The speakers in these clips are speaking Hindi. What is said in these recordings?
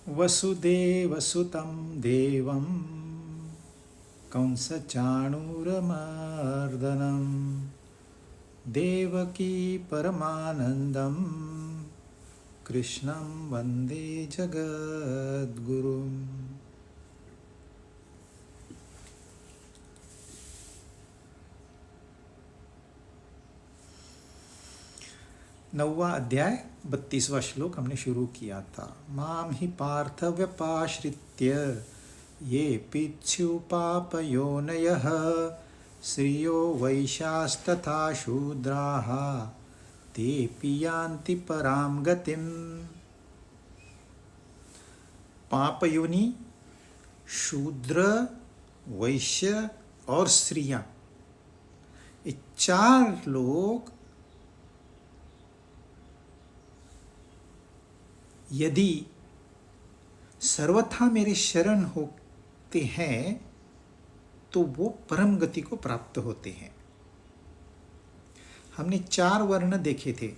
वसुदेवसुतं देवं कंसचाणूरमर्दनं देवकी परमानन्दं कृष्णं वन्दे जगद्गुरुम्। नौवा अध्याय 32वां श्लोक हमने शुरू किया था। माम ही पार्थ व्यपाश्रित्य ये पित्स्युपापयोनयः श्रियो वैश्यास्तथा शूद्राः तेऽपि यान्ति परां गतिम्। पापयोनि, शूद्र, वैश्य और स्त्रियां, ये चार लोग यदि सर्वथा मेरे शरण होते हैं तो वो परम गति को प्राप्त होते हैं। हमने चार वर्ण देखे थे,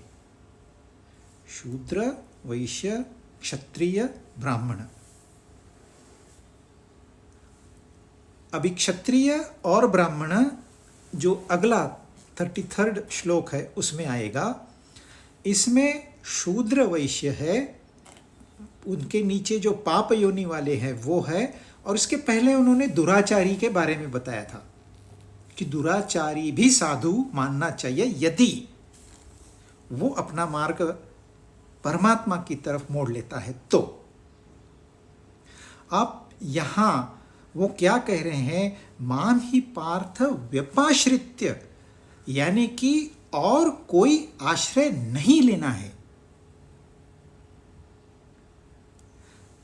शूद्र, वैश्य, क्षत्रिय, ब्राह्मण। अभी क्षत्रिय और ब्राह्मण जो अगला 33rd श्लोक है उसमें आएगा। इसमें शूद्र वैश्य है, उनके नीचे जो पाप योनि वाले हैं वो है, और इसके पहले उन्होंने दुराचारी के बारे में बताया था कि दुराचारी भी साधु मानना चाहिए यदि वो अपना मार्ग परमात्मा की तरफ मोड़ लेता है। तो अब यहां वो क्या कह रहे हैं, माम ही पार्थ व्यपाश्रित्य, यानी कि और कोई आश्रय नहीं लेना है।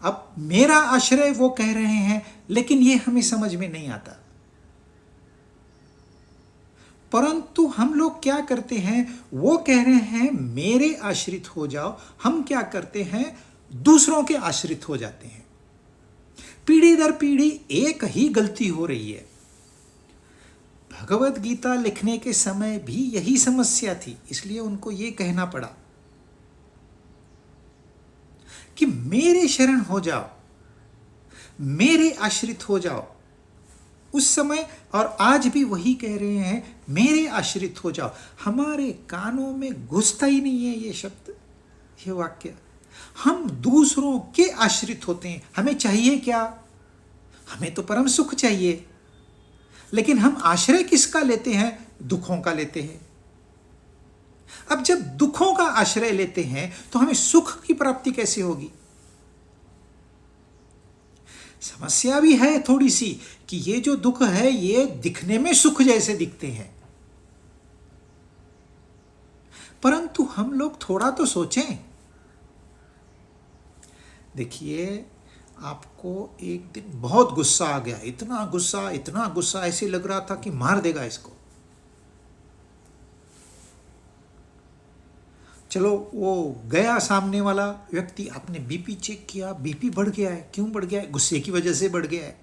अब मेरा आश्रय वो कह रहे हैं, लेकिन ये हमें समझ में नहीं आता। परंतु हम लोग क्या करते हैं, वो कह रहे हैं मेरे आश्रित हो जाओ, हम क्या करते हैं दूसरों के आश्रित हो जाते हैं। पीढ़ी दर पीढ़ी एक ही गलती हो रही है। भगवत गीता लिखने के समय भी यही समस्या थी, इसलिए उनको ये कहना पड़ा कि मेरे शरण हो जाओ, मेरे आश्रित हो जाओ। उस समय और आज भी वही कह रहे हैं, मेरे आश्रित हो जाओ। हमारे कानों में घुसता ही नहीं है ये शब्द, ये वाक्य। हम दूसरों के आश्रित होते हैं। हमें चाहिए क्या? हमें तो परम सुख चाहिए, लेकिन हम आश्रय किसका लेते हैं? दुखों का लेते हैं। अब जब दुखों का आश्रय लेते हैं तो हमें सुख की प्राप्ति कैसे होगी? समस्या भी है थोड़ी सी कि ये जो दुख है ये दिखने में सुख जैसे दिखते हैं, परंतु हम लोग थोड़ा तो सोचें। देखिए, आपको एक दिन बहुत गुस्सा आ गया, इतना गुस्सा, ऐसे लग रहा था कि मार देगा इसको। चलो, वो गया सामने वाला व्यक्ति, आपने बीपी चेक किया, बीपी बढ़ गया है। क्यों बढ़ गया है? गुस्से की वजह से बढ़ गया है।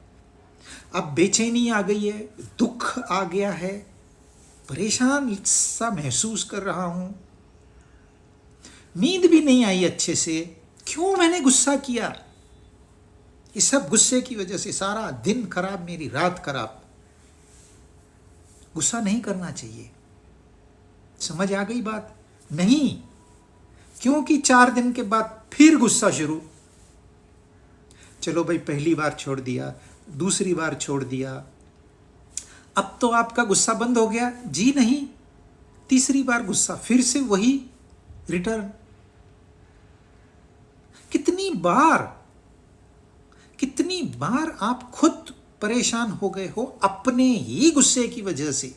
अब बेचैनी आ गई है, दुख आ गया है, परेशान सा महसूस कर रहा हूं, नींद भी नहीं आई अच्छे से। क्यों मैंने गुस्सा किया? ये सब गुस्से की वजह से, सारा दिन खराब, मेरी रात खराब। गुस्सा नहीं करना चाहिए। समझ आ गई बात? नहीं, क्योंकि 4 दिन के बाद फिर गुस्सा शुरू। चलो भाई, पहली बार छोड़ दिया, दूसरी बार छोड़ दिया, अब तो आपका गुस्सा बंद हो गया? जी नहीं, तीसरी बार गुस्सा, फिर से वही रिटर्न। कितनी बार आप खुद परेशान हो गए हो अपने ही गुस्से की वजह से,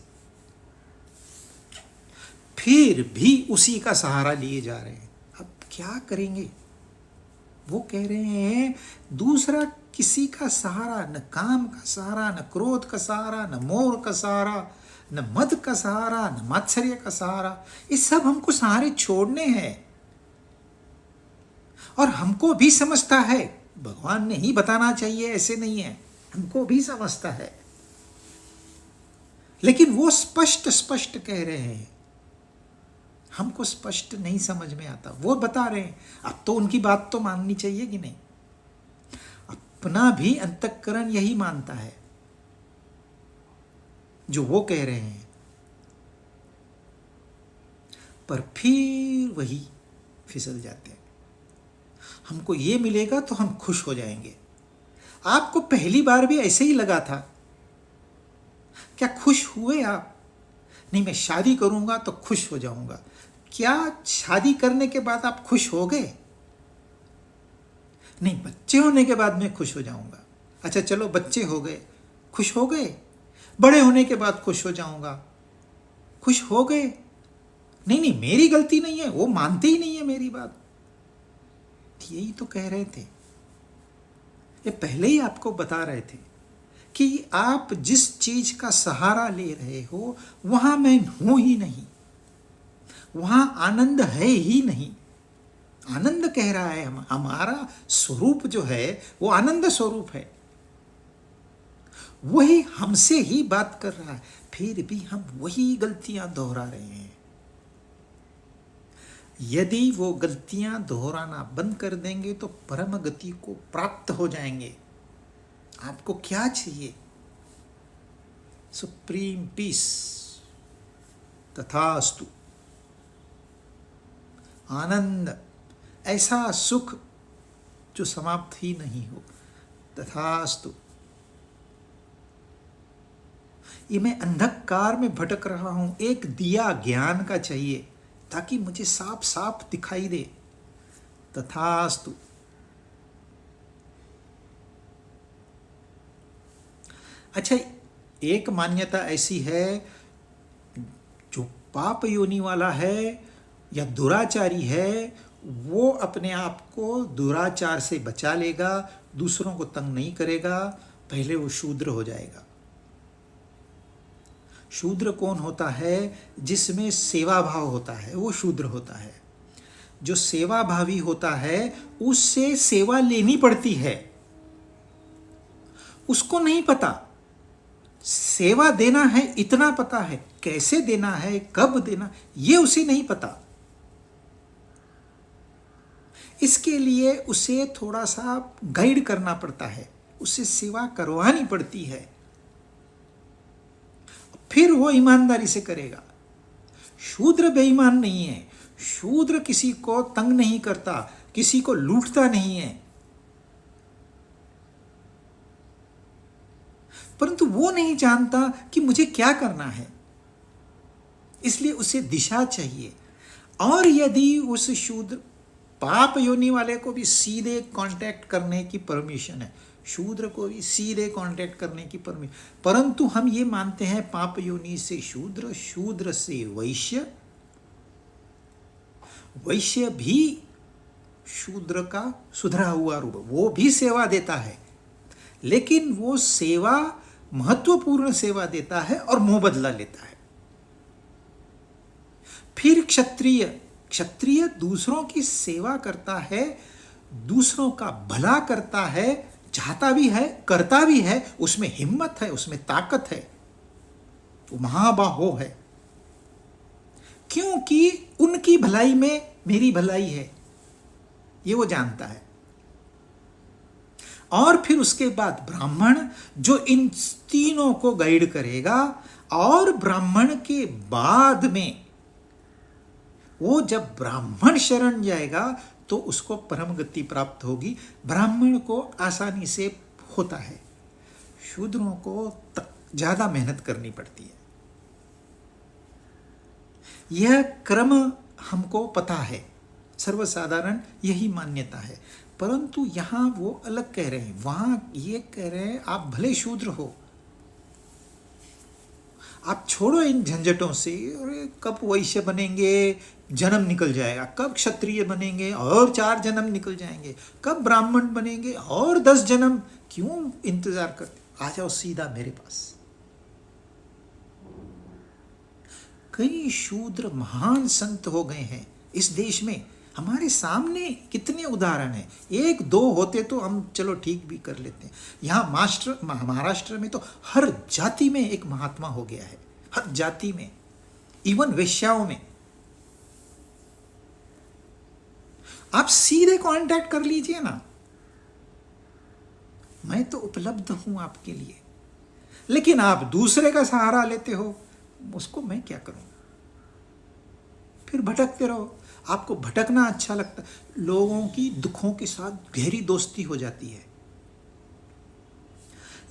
फिर भी उसी का सहारा लिए जा रहे हैं। अब क्या करेंगे? वो कह रहे हैं दूसरा किसी का सहारा, न काम का सहारा, न क्रोध का सहारा, न मोह का सहारा, न मद का सहारा, न मात्सर्य का सहारा। ये सब हमको सहारे छोड़ने हैं। और हमको भी समझता है, भगवान ने ही बताना चाहिए, ऐसे नहीं है, हमको भी समझता है, लेकिन वो स्पष्ट कह रहे हैं, हमको स्पष्ट नहीं समझ में आता। वो बता रहे हैं, अब तो उनकी बात तो माननी चाहिए कि नहीं? अपना भी अंतःकरण यही मानता है जो वो कह रहे हैं, पर फिर वही फिसल जाते हैं। हमको ये मिलेगा तो हम खुश हो जाएंगे। आपको पहली बार भी ऐसे ही लगा था? क्या खुश हुए आप? नहीं, मैं शादी करूंगा तो खुश हो जाऊंगा। क्या शादी करने के बाद आप खुश हो गए? नहीं, बच्चे होने के बाद मैं खुश हो जाऊंगा। अच्छा चलो, बच्चे हो गए, खुश हो गए। बड़े होने के बाद खुश हो जाऊंगा, खुश हो गए। नहीं नहीं, मेरी गलती नहीं है, वो मानते ही नहीं है मेरी बात। यही तो कह रहे थे, ये पहले ही आपको बता रहे थे कि आप जिस चीज का सहारा ले रहे हो वहां मैं हूं ही नहीं, वहां आनंद है ही नहीं। आनंद कह रहा है, हमारा स्वरूप जो है वो आनंद स्वरूप है, वही हमसे ही बात कर रहा है, फिर भी हम वही गलतियां दोहरा रहे हैं। यदि वो गलतियां दोहराना बंद कर देंगे तो परम गति को प्राप्त हो जाएंगे। आपको क्या चाहिए? सुप्रीम पीस, तथास्तु। आनंद, ऐसा सुख जो समाप्त ही नहीं हो, तथास्तु। ये मैं अंधकार में भटक रहा हूं, एक दिया ज्ञान का चाहिए ताकि मुझे साफ साफ दिखाई दे, तथास्तु। अच्छा, एक मान्यता ऐसी है, जो पाप योनि वाला है या दुराचारी है वो अपने आप को दुराचार से बचा लेगा, दूसरों को तंग नहीं करेगा, पहले वो शूद्र हो जाएगा। शूद्र कौन होता है? जिसमें सेवा भाव होता है, वो शूद्र होता है। जो सेवा भावी होता है उससे सेवा लेनी पड़ती है, उसको नहीं पता सेवा देना है, इतना पता है, कैसे देना है, कब देना, ये उसे नहीं पता। इसके लिए उसे थोड़ा सा गाइड करना पड़ता है, उससे सेवा करवानी पड़ती है, फिर वो ईमानदारी से करेगा। शूद्र बेईमान नहीं है, शूद्र किसी को तंग नहीं करता, किसी को लूटता नहीं है, परंतु वो नहीं जानता कि मुझे क्या करना है, इसलिए उसे दिशा चाहिए। और यदि उस शूद्र, पाप योनि वाले को भी सीधे कांटेक्ट करने की परमिशन है, शूद्र को भी सीधे कांटेक्ट करने की परमिशन, परंतु हम ये मानते हैं पाप योनि से शूद्र, शूद्र से वैश्य, वैश्य भी शूद्र का सुधरा हुआ रूप, वो भी सेवा देता है, लेकिन वो सेवा महत्वपूर्ण सेवा देता है और मुंह बदला लेता है। फिर क्षत्रिय, क्षत्रिय दूसरों की सेवा करता है, दूसरों का भला करता है, चाहता भी है, करता भी है, उसमें हिम्मत है, उसमें ताकत है, वो महाबाहो है, क्योंकि उनकी भलाई में मेरी भलाई है, ये वो जानता है। और फिर उसके बाद ब्राह्मण, जो इन तीनों को गाइड करेगा, और ब्राह्मण के बाद में वो जब ब्राह्मण शरण जाएगा तो उसको परम गति प्राप्त होगी। ब्राह्मण को आसानी से होता है, शूद्रों को ज्यादा मेहनत करनी पड़ती है। यह क्रम हमको पता है, सर्वसाधारण यही मान्यता है, परंतु यहां वो अलग कह रहे हैं। वहां ये कह रहे हैं आप भले शूद्र हो, आप छोड़ो इन झंझटों से, अरे कब वैश्य बनेंगे, जन्म निकल जाएगा, कब क्षत्रिय बनेंगे और 4 जन्म निकल जाएंगे, कब ब्राह्मण बनेंगे और 10 जन्म, क्यों इंतजार करते, आ जाओ सीधा मेरे पास। कई शूद्र महान संत हो गए हैं इस देश में, हमारे सामने कितने उदाहरण हैं। 1-2 होते तो हम चलो ठीक भी कर लेते हैं। यहाँ महाराष्ट्र में तो हर जाति में एक महात्मा हो गया है, हर जाति में, इवन वेश्याओं में। आप सीधे कांटेक्ट कर लीजिए ना, मैं तो उपलब्ध हूं आपके लिए, लेकिन आप दूसरे का सहारा लेते हो, उसको मैं क्या करूं? फिर भटकते रहो। आपको भटकना अच्छा लगता है। लोगों की दुखों के साथ गहरी दोस्ती हो जाती है।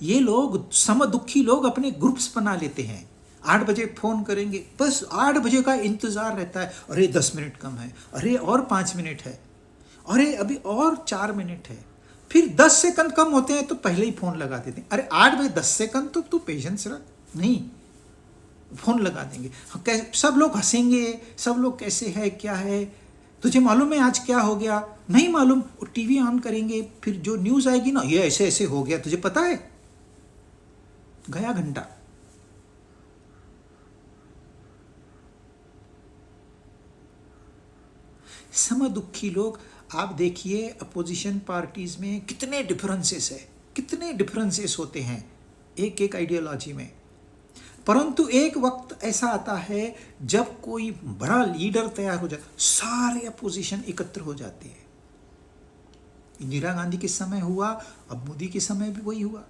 ये लोग समदुखी लोग अपने ग्रुप्स बना लेते हैं। 8 बजे फोन करेंगे, बस 8 बजे का इंतजार रहता है। अरे 10 मिनट कम है, अरे और 5 मिनट है, अरे अभी और 4 मिनट है। फिर 10 सेकंड कम होते हैं तो पहले ही फोन लगा देते हैं। अरे 8 बजे 10 सेकंड तो तू पेशेंस रख, नहीं फोन लगा देंगे। सब लोग हंसेंगे, सब लोग कैसे है, क्या है, तुझे मालूम है आज क्या हो गया? नहीं मालूम। टीवी ऑन करेंगे, फिर जो न्यूज आएगी ना, ये ऐसे ऐसे हो गया, तुझे पता है? गया घंटा। समदुखी लोग, आप देखिए अपोजिशन पार्टीज में कितने डिफरेंसेस है, कितने डिफरेंसेस होते हैं एक एक आइडियोलॉजी में। परंतु एक वक्त ऐसा आता है जब कोई बड़ा लीडर तैयार हो जाता, सारे अपोजिशन एकत्र हो जाते हैं। इंदिरा गांधी के समय हुआ, अब मोदी के समय भी वही हुआ।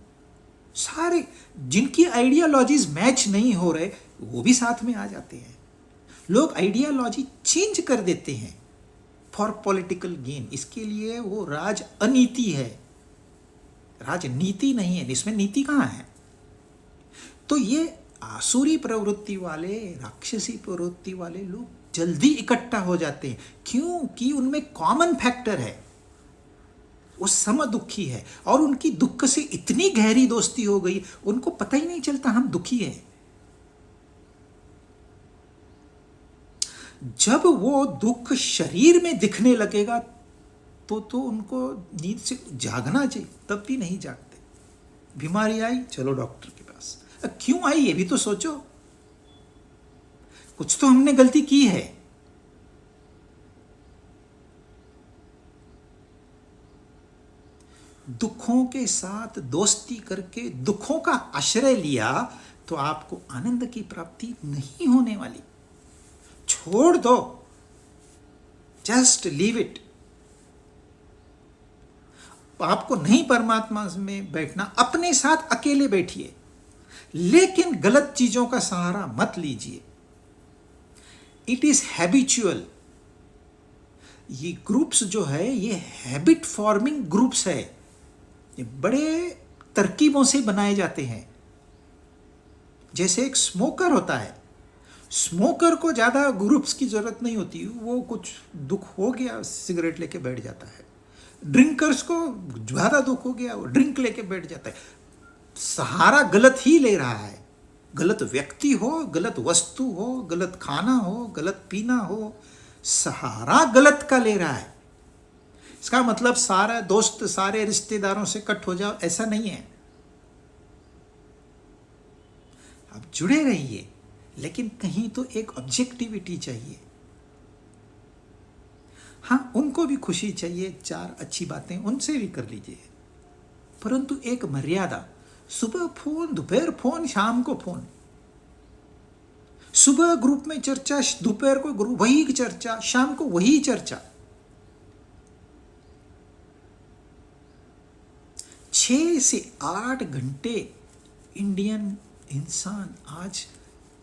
सारे जिनकी आइडियोलॉजीज मैच नहीं हो रहे वो भी साथ में आ जाते हैं। लोग आइडियोलॉजी चेंज कर देते हैं फॉर पॉलिटिकल गेन। इसके लिए वो राज अनीति है, राजनीति नहीं है। इसमें नीति कहाँ है? तो ये आसुरी प्रवृत्ति वाले, राक्षसी प्रवृत्ति वाले लोग जल्दी इकट्ठा हो जाते हैं, क्योंकि उनमें कॉमन फैक्टर है, वो समदुखी है और उनकी दुख से इतनी गहरी दोस्ती हो गई उनको पता ही नहीं चलता हम दुखी हैं। जब वो दुख शरीर में दिखने लगेगा तो उनको नींद से जागना चाहिए, तब भी नहीं जागते। बीमारी आई, चलो डॉक्टर के पास। क्यों आई ये भी तो सोचो, कुछ तो हमने गलती की है। दुखों के साथ दोस्ती करके दुखों का आश्रय लिया तो आपको आनंद की प्राप्ति नहीं होने वाली। छोड़ दो, जस्ट लीव इट। आपको नहीं परमात्मा में बैठना, अपने साथ अकेले बैठिए, लेकिन गलत चीजों का सहारा मत लीजिए। It is habitual. ये ग्रुप्स जो है ये हैबिट फॉर्मिंग ग्रुप्स है, ये बड़े तरकीबों से बनाए जाते हैं। जैसे एक स्मोकर होता है, स्मोकर को ज़्यादा ग्रुप्स की ज़रूरत नहीं होती, वो कुछ दुख हो गया सिगरेट लेके बैठ जाता है। ड्रिंकर्स को ज़्यादा दुख हो गया, वो ड्रिंक लेके बैठ जाता है। सहारा गलत ही ले रहा है, गलत व्यक्ति हो, गलत वस्तु हो, गलत खाना हो, गलत पीना हो, सहारा गलत का ले रहा है। इसका मतलब सारा दोस्त, सारे रिश्तेदारों से कट हो जाओ, ऐसा नहीं है। आप जुड़े रहिए, लेकिन कहीं तो एक ऑब्जेक्टिविटी चाहिए। हाँ, उनको भी खुशी चाहिए, 4 अच्छी बातें उनसे भी कर लीजिए, परंतु एक मर्यादा। सुबह फोन, दोपहर फोन, शाम को फोन। सुबह ग्रुप में चर्चा, दोपहर को ग्रुप वही चर्चा, शाम को वही चर्चा। 6 से 8 घंटे इंडियन इंसान आज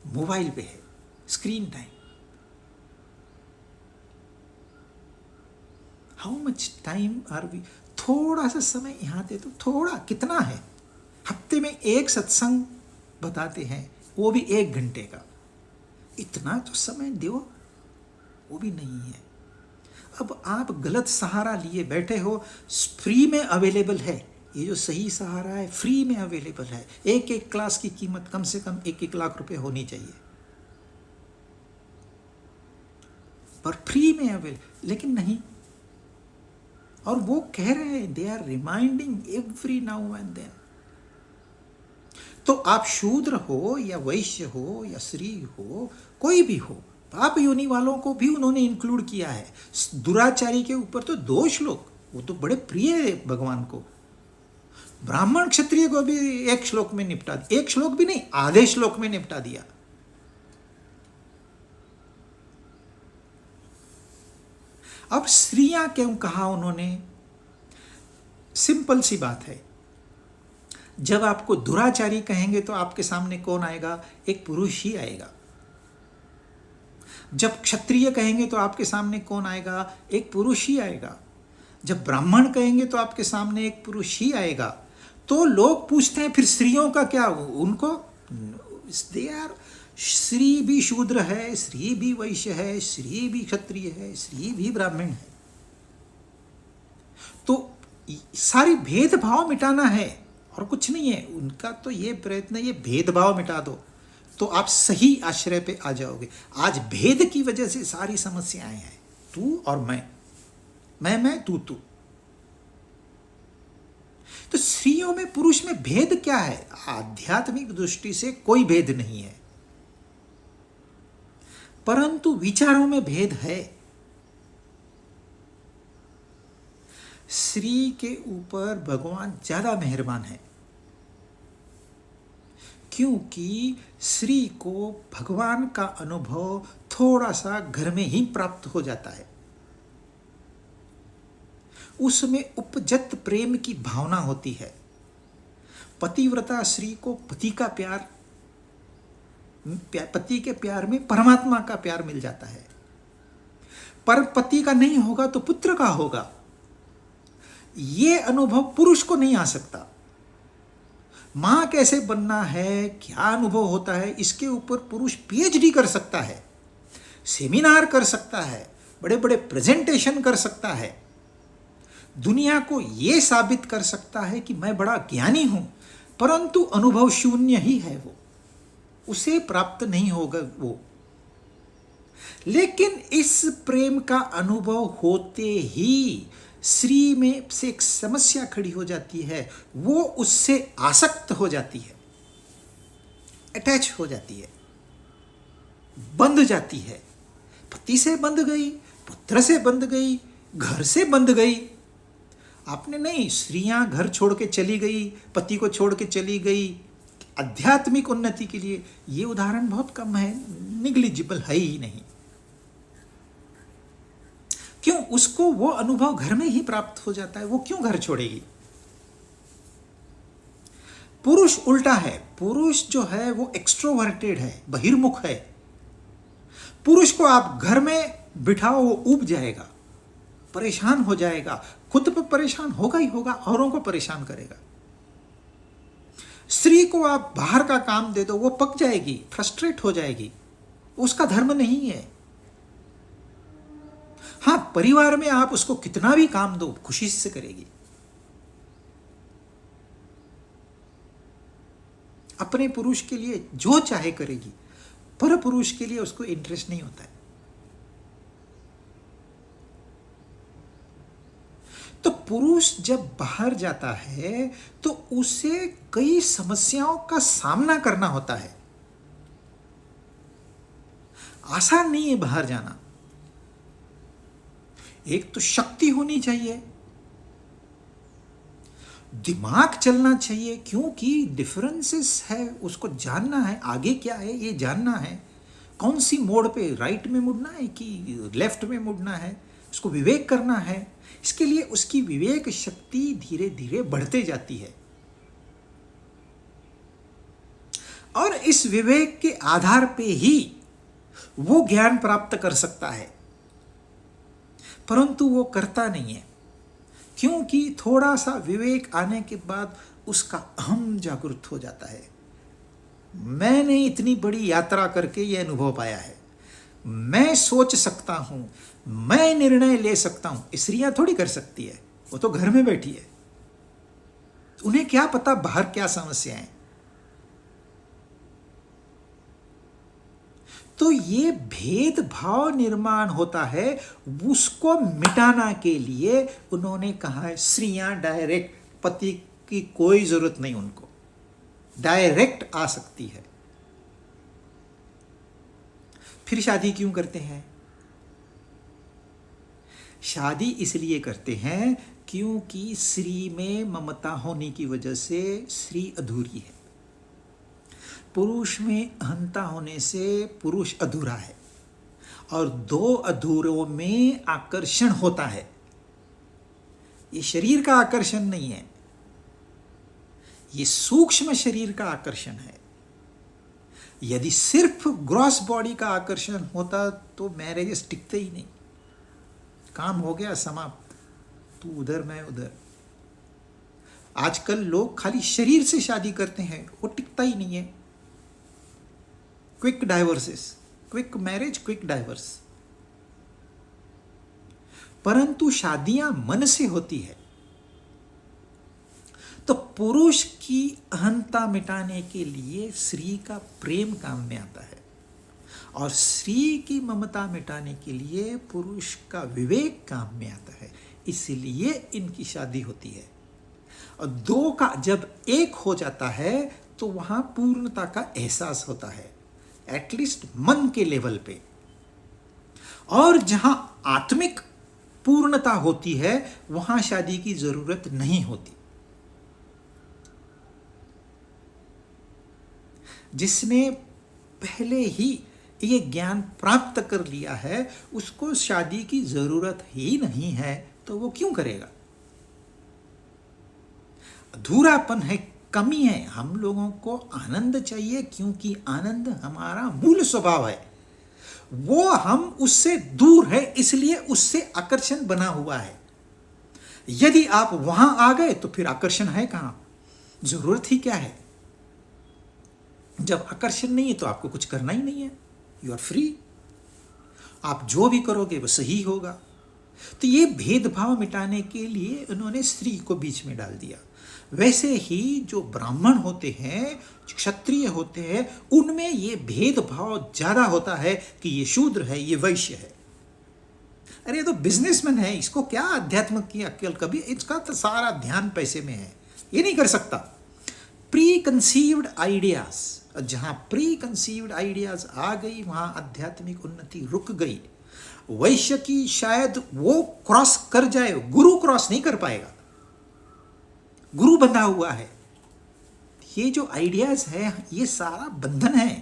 मोबाइल पे है, screen time. How much time are we? थोड़ा सा समय यहाँ दे, तो थोड़ा कितना है? हफ्ते में एक सत्संग बताते हैं, वो भी 1 घंटे का। इतना तो समय दो, वो भी नहीं है। अब आप गलत सहारा लिए बैठे हो, फ्री में अवेलेबल है। ये जो सही सहारा है फ्री में अवेलेबल है। एक क्लास की कीमत कम से कम 1 लाख रुपए होनी चाहिए, पर फ्री में अवेलेबल, लेकिन नहीं। और वो कह रहे हैं, they are reminding every now and then. तो आप शूद्र हो या वैश्य हो या स्त्री हो, कोई भी हो, पाप योनि वालों को भी उन्होंने इंक्लूड किया है। दुराचारी के ऊपर तो 2 श्लोक, वो तो बड़े प्रिय है भगवान को। ब्राह्मण क्षत्रिय को भी 1 श्लोक में निपटा दिया, 1 श्लोक भी नहीं, आधे श्लोक में निपटा दिया। अब स्त्रियां क्यों कहा उन्होंने? सिंपल सी बात है, जब आपको दुराचारी कहेंगे तो आपके सामने कौन आएगा? एक पुरुष ही आएगा। जब क्षत्रिय कहेंगे तो आपके सामने कौन आएगा? एक पुरुष ही आएगा। जब ब्राह्मण कहेंगे तो आपके सामने एक पुरुष ही आएगा। तो लोग पूछते हैं फिर स्त्रियों का क्या? उनको दे आर, स्त्री भी शूद्र है, स्त्री भी वैश्य है, स्त्री भी क्षत्रिय है, स्त्री भी ब्राह्मण है। तो सारी भेदभाव मिटाना है और कुछ नहीं है उनका। तो ये प्रयत्न, ये भेदभाव मिटा दो तो आप सही आश्रय पे आ जाओगे। आज भेद की वजह से सारी समस्याएं हैं, तू और मैं तू। तो स्त्रियों में पुरुष में भेद क्या है? आध्यात्मिक दृष्टि से कोई भेद नहीं है, परंतु विचारों में भेद है। स्त्री के ऊपर भगवान ज्यादा मेहरबान है, क्योंकि स्त्री को भगवान का अनुभव थोड़ा सा घर में ही प्राप्त हो जाता है। उसमें उपजत प्रेम की भावना होती है। पतिव्रता स्त्री को पति का प्यार, पति के प्यार में परमात्मा का प्यार मिल जाता है। पर पति का नहीं होगा तो पुत्र का होगा। ये अनुभव पुरुष को नहीं आ सकता। मां कैसे बनना है, क्या अनुभव होता है, इसके ऊपर पुरुष पीएचडी कर सकता है, सेमिनार कर सकता है, बड़े बड़े प्रेजेंटेशन कर सकता है, दुनिया को यह साबित कर सकता है कि मैं बड़ा ज्ञानी हूं, परंतु अनुभव शून्य ही है। वो उसे प्राप्त नहीं होगा वो। लेकिन इस प्रेम का अनुभव होते ही स्त्री में से एक समस्या खड़ी हो जाती है। वो उससे आसक्त हो जाती है, अटैच हो जाती है, बंध जाती है। पति से बंध गई, पुत्र से बंध गई, घर से बंध गई। आपने नहीं, स्त्रियां घर छोड़ के चली गई, पति को छोड़ के चली गई आध्यात्मिक उन्नति के लिए। ये उदाहरण बहुत कम है, निग्लिजिबल है ही नहीं। क्यों? उसको वो अनुभव घर में ही प्राप्त हो जाता है, वो क्यों घर छोड़ेगी? पुरुष उल्टा है। पुरुष जो है वो एक्सट्रोवर्टेड है, बहिर्मुख है। पुरुष को आप घर में बिठाओ, वो ऊब जाएगा, परेशान हो जाएगा, खुद पर परेशान होगा ही होगा, औरों को परेशान करेगा। स्त्री को आप बाहर का काम दे दो, वो पक जाएगी, फ्रस्ट्रेट हो जाएगी, उसका धर्म नहीं है। हां, परिवार में आप उसको कितना भी काम दो, खुशी से करेगी। अपने पुरुष के लिए जो चाहे करेगी, पर पुरुष के लिए उसको इंटरेस्ट नहीं होता है। तो पुरुष जब बाहर जाता है तो उसे कई समस्याओं का सामना करना होता है। आसान नहीं है बाहर जाना। एक तो शक्ति होनी चाहिए, दिमाग चलना चाहिए, क्योंकि डिफरेंसेस है, उसको जानना है, आगे क्या है ये जानना है, कौन सी मोड़ पे, राइट में मुड़ना है कि लेफ्ट में मुड़ना है, उसको विवेक करना है। इसके लिए उसकी विवेक शक्ति धीरे धीरे बढ़ते जाती है और इस विवेक के आधार पे ही वो ज्ञान प्राप्त कर सकता है, परंतु वो करता नहीं है, क्योंकि थोड़ा सा विवेक आने के बाद उसका अहम जागृत हो जाता है। मैंने इतनी बड़ी यात्रा करके ये अनुभव पाया है, मैं सोच सकता हूं, मैं निर्णय ले सकता हूं। स्त्रियां थोड़ी कर सकती है, वो तो घर में बैठी है, उन्हें क्या पता बाहर क्या समस्याएं। तो ये भेदभाव निर्माण होता है, उसको मिटाना के लिए उन्होंने कहा है स्त्रियां डायरेक्ट, पति की कोई जरूरत नहीं, उनको डायरेक्ट आ सकती है। फिर शादी क्यों करते हैं? शादी इसलिए करते हैं क्योंकि स्त्री में ममता होने की वजह से स्त्री अधूरी है, पुरुष में अहंता होने से पुरुष अधूरा है, और दो अधूरों में आकर्षण होता है। ये शरीर का आकर्षण नहीं है, ये सूक्ष्म शरीर का आकर्षण है। यदि सिर्फ ग्रॉस बॉडी का आकर्षण होता तो मैरिजेस टिकते ही नहीं, काम हो गया समाप्त, तू उधर मैं उधर। आजकल लोग खाली शरीर से शादी करते हैं, वो टिकता ही नहीं है। Quick divorces, quick marriage, quick divorce. परंतु शादियां मन से होती है तो पुरुष की अहंता मिटाने के लिए स्त्री का प्रेम काम में आता है, और स्त्री की ममता मिटाने के लिए पुरुष का विवेक काम में आता है। इसलिए इनकी शादी होती है। और दो का जब एक हो जाता है तो वहां पूर्णता का एहसास होता है, एटलीस्ट मन के लेवल पे। और जहां आत्मिक पूर्णता होती है वहां शादी की जरूरत नहीं होती। जिसने पहले ही ये ज्ञान प्राप्त कर लिया है उसको शादी की जरूरत ही नहीं है, तो वो क्यों करेगा? अधूरापन है, कमी है। हम लोगों को आनंद चाहिए क्योंकि आनंद हमारा मूल स्वभाव है। वो हम उससे दूर है, इसलिए उससे आकर्षण बना हुआ है। यदि आप वहां आ गए तो फिर आकर्षण है कहां? जरूरत ही क्या है? जब आकर्षण नहीं है तो आपको कुछ करना ही नहीं है, यू आर फ्री। आप जो भी करोगे वो सही होगा। तो ये भेदभाव मिटाने के लिए उन्होंने स्त्री को बीच में डाल दिया। वैसे ही जो ब्राह्मण होते हैं, क्षत्रिय होते हैं, उनमें ये भेदभाव ज्यादा होता है कि ये शूद्र है, ये वैश्य है। अरे ये तो बिजनेसमैन है, इसको क्या अध्यात्म की अक्ल? कभी इसका तो सारा ध्यान पैसे में है, ये नहीं कर सकता। प्री कंसीव्ड आइडियाज, जहां प्री कंसीव्ड आइडियाज आ गई वहां आध्यात्मिक उन्नति रुक गई। वैश्य की शायद वो क्रॉस कर जाए, गुरु क्रॉस नहीं कर पाएगा, गुरु बंधा हुआ है। ये जो आइडियाज है ये सारा बंधन है।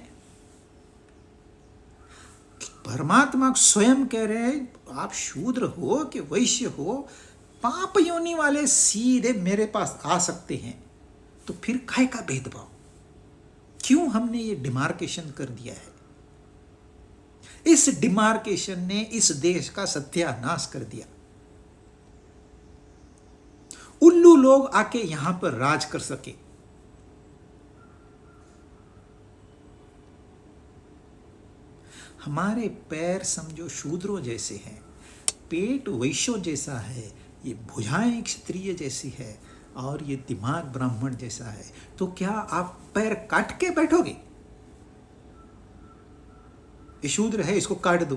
परमात्मा स्वयं कह रहे हैं आप शूद्र हो कि वैश्य हो, पाप योनि वाले सीधे मेरे पास आ सकते हैं। तो फिर काहे का भेदभाव? क्यों हमने ये डिमार्केशन कर दिया है? इस डिमार्केशन ने इस देश का सत्यानाश कर दिया। उल्लू लोग आके यहां पर राज कर सके। हमारे पैर समझो शूद्रों जैसे हैं, पेट वैश्यों जैसा है, ये भुजाएं क्षत्रिय जैसी है और ये दिमाग ब्राह्मण जैसा है। तो क्या आप पैर काट के बैठोगे? ये शूद्र है, इसको काट दो।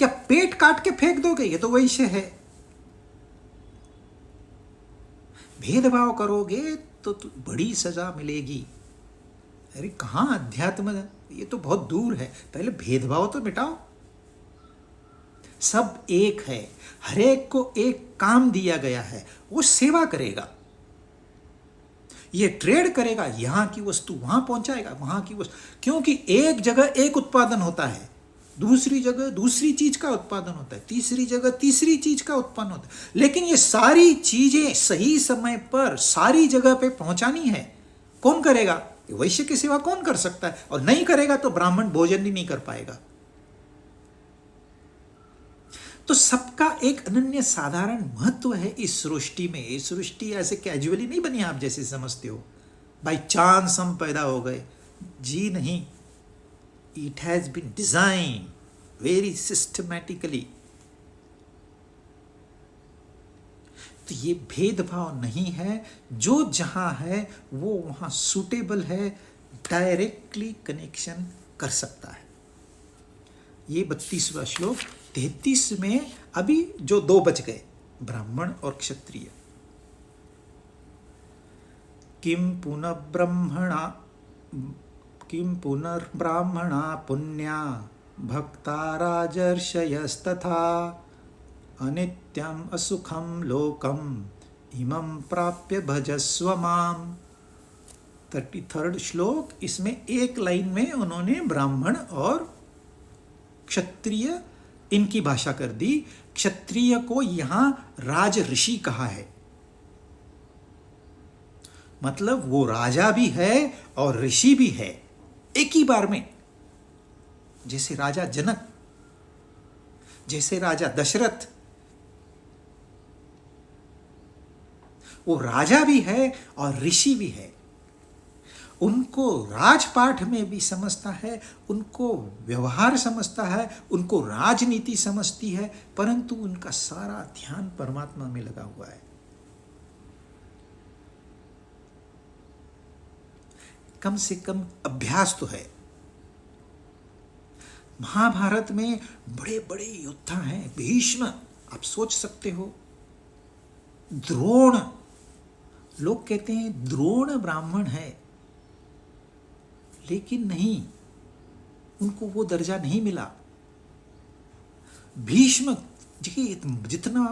क्या पेट काट के फेंक दोगे? ये तो वैश्य है। भेदभाव करोगे तो बड़ी सजा मिलेगी। अरे कहां अध्यात्म? ये तो बहुत दूर है। पहले भेदभाव तो मिटाओ। सब एक है, हर एक को एक काम दिया गया है, वो सेवा करेगा। ये ट्रेड करेगा, यहां की वस्तु वहां पहुंचाएगा, वहां की वस्तु, क्योंकि एक जगह एक उत्पादन होता है, दूसरी जगह दूसरी चीज का उत्पादन होता है, तीसरी जगह तीसरी चीज का उत्पन्न होता है। लेकिन ये सारी चीजें सही समय पर सारी जगह पे पहुंचानी है, कौन करेगा? वैश्य की सेवा कौन कर सकता है? और नहीं करेगा तो ब्राह्मण भोजन ही नहीं कर पाएगा। तो सबका एक अनन्य साधारण महत्व है इस सृष्टि में। ये सृष्टि ऐसे कैजुअली नहीं बनी आप जैसे समझते हो, बाय चांस हम पैदा हो गए। जी नहीं, it has been design very systematically. तो ये भेदभाव नहीं है, जो जहां है वो वहां सूटेबल है, डायरेक्टली कनेक्शन कर सकता है। ये 32वां श्लोक। 33 में अभी जो 2 बच गए, ब्राह्मण और क्षत्रिय। किम पुनर्ब्राह्मणा पुण्या भक्ता राजर्षयस्तथा अनित्यम असुखम लोकम इमं प्राप्य भजस्व माम। 33rd श्लोक। इसमें एक लाइन में उन्होंने ब्राह्मण और क्षत्रिय इनकी भाषा कर दी। क्षत्रिय को यहां राज ऋषि कहा है। मतलब वो राजा भी है और ऋषि भी है एक ही बार में। जैसे राजा जनक, जैसे राजा दशरथ, वो राजा भी है और ऋषि भी है। उनको राजपाठ में भी समझता है, उनको व्यवहार समझता है, उनको राजनीति समझती है, परंतु उनका सारा ध्यान परमात्मा में लगा हुआ है। कम से कम अभ्यास तो है। महाभारत में बड़े बड़े योद्धा हैं, भीष्म, आप सोच सकते हो, द्रोण, लोग कहते हैं द्रोण ब्राह्मण है, लेकिन नहीं, उनको वो दर्जा नहीं मिला। भीष्म जी जितना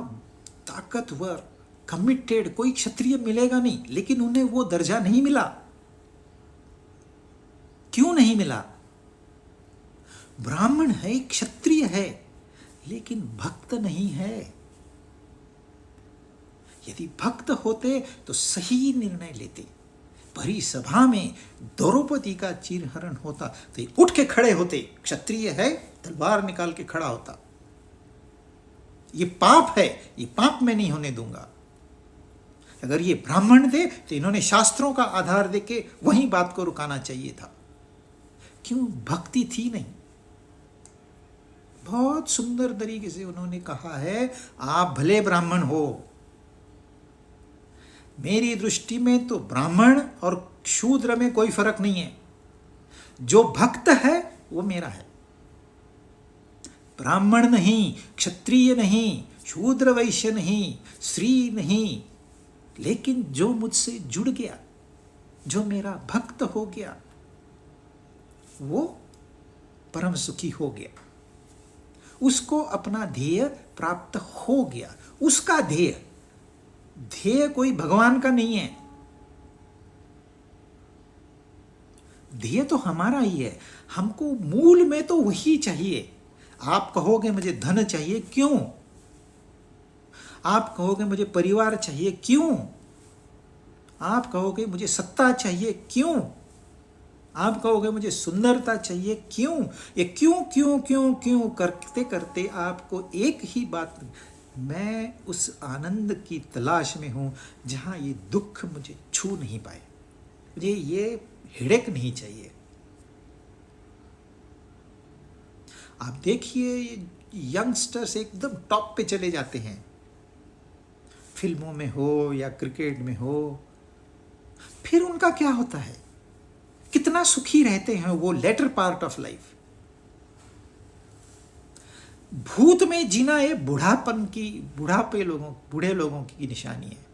ताकतवर, कमिटेड कोई क्षत्रिय मिलेगा नहीं, लेकिन उन्हें वो दर्जा नहीं मिला। क्यों नहीं मिला? ब्राह्मण है, क्षत्रिय है, लेकिन भक्त नहीं है। यदि भक्त होते तो सही निर्णय लेते। भरी सभा में द्रौपदी का चीरहरण होता तो ये उठ के खड़े होते। क्षत्रिय है, तलवार निकाल के खड़ा होता। ये पाप है, ये पाप मैं नहीं होने दूंगा। अगर ये ब्राह्मण थे तो इन्होंने शास्त्रों का आधार देके वही बात को रुकाना चाहिए था। क्यों? भक्ति थी नहीं। बहुत सुंदर तरीके से उन्होंने कहा है, आप भले ब्राह्मण हो, मेरी दृष्टि में तो ब्राह्मण और शूद्र में कोई फर्क नहीं है। जो भक्त है वो मेरा है। ब्राह्मण नहीं, क्षत्रिय नहीं, शूद्र वैश्य नहीं, स्त्री नहीं, लेकिन जो मुझसे जुड़ गया, जो मेरा भक्त हो गया, वो परम सुखी हो गया। उसको अपना ध्येय प्राप्त हो गया। उसका ध्येय कोई भगवान का नहीं है। ध्येय तो हमारा ही है। हमको मूल में तो वही चाहिए। आप कहोगे मुझे धन चाहिए, क्यों? आप कहोगे मुझे परिवार चाहिए, क्यों? आप कहोगे मुझे सत्ता चाहिए, क्यों? आप कहोगे मुझे सुंदरता चाहिए, क्यों? ये क्यों क्यों क्यों क्यों करते करते आपको एक ही बात, मैं उस आनंद की तलाश में हूं जहां ये दुख मुझे छू नहीं पाए। मुझे ये हेडेक नहीं चाहिए। आप देखिए, यंगस्टर्स एकदम टॉप पे चले जाते हैं, फिल्मों में हो या क्रिकेट में हो, फिर उनका क्या होता है? कितना सुखी रहते हैं वो लेटर पार्ट ऑफ लाइफ। भूत में जीना ये बुढ़ापन की, बूढ़े लोगों की निशानी है,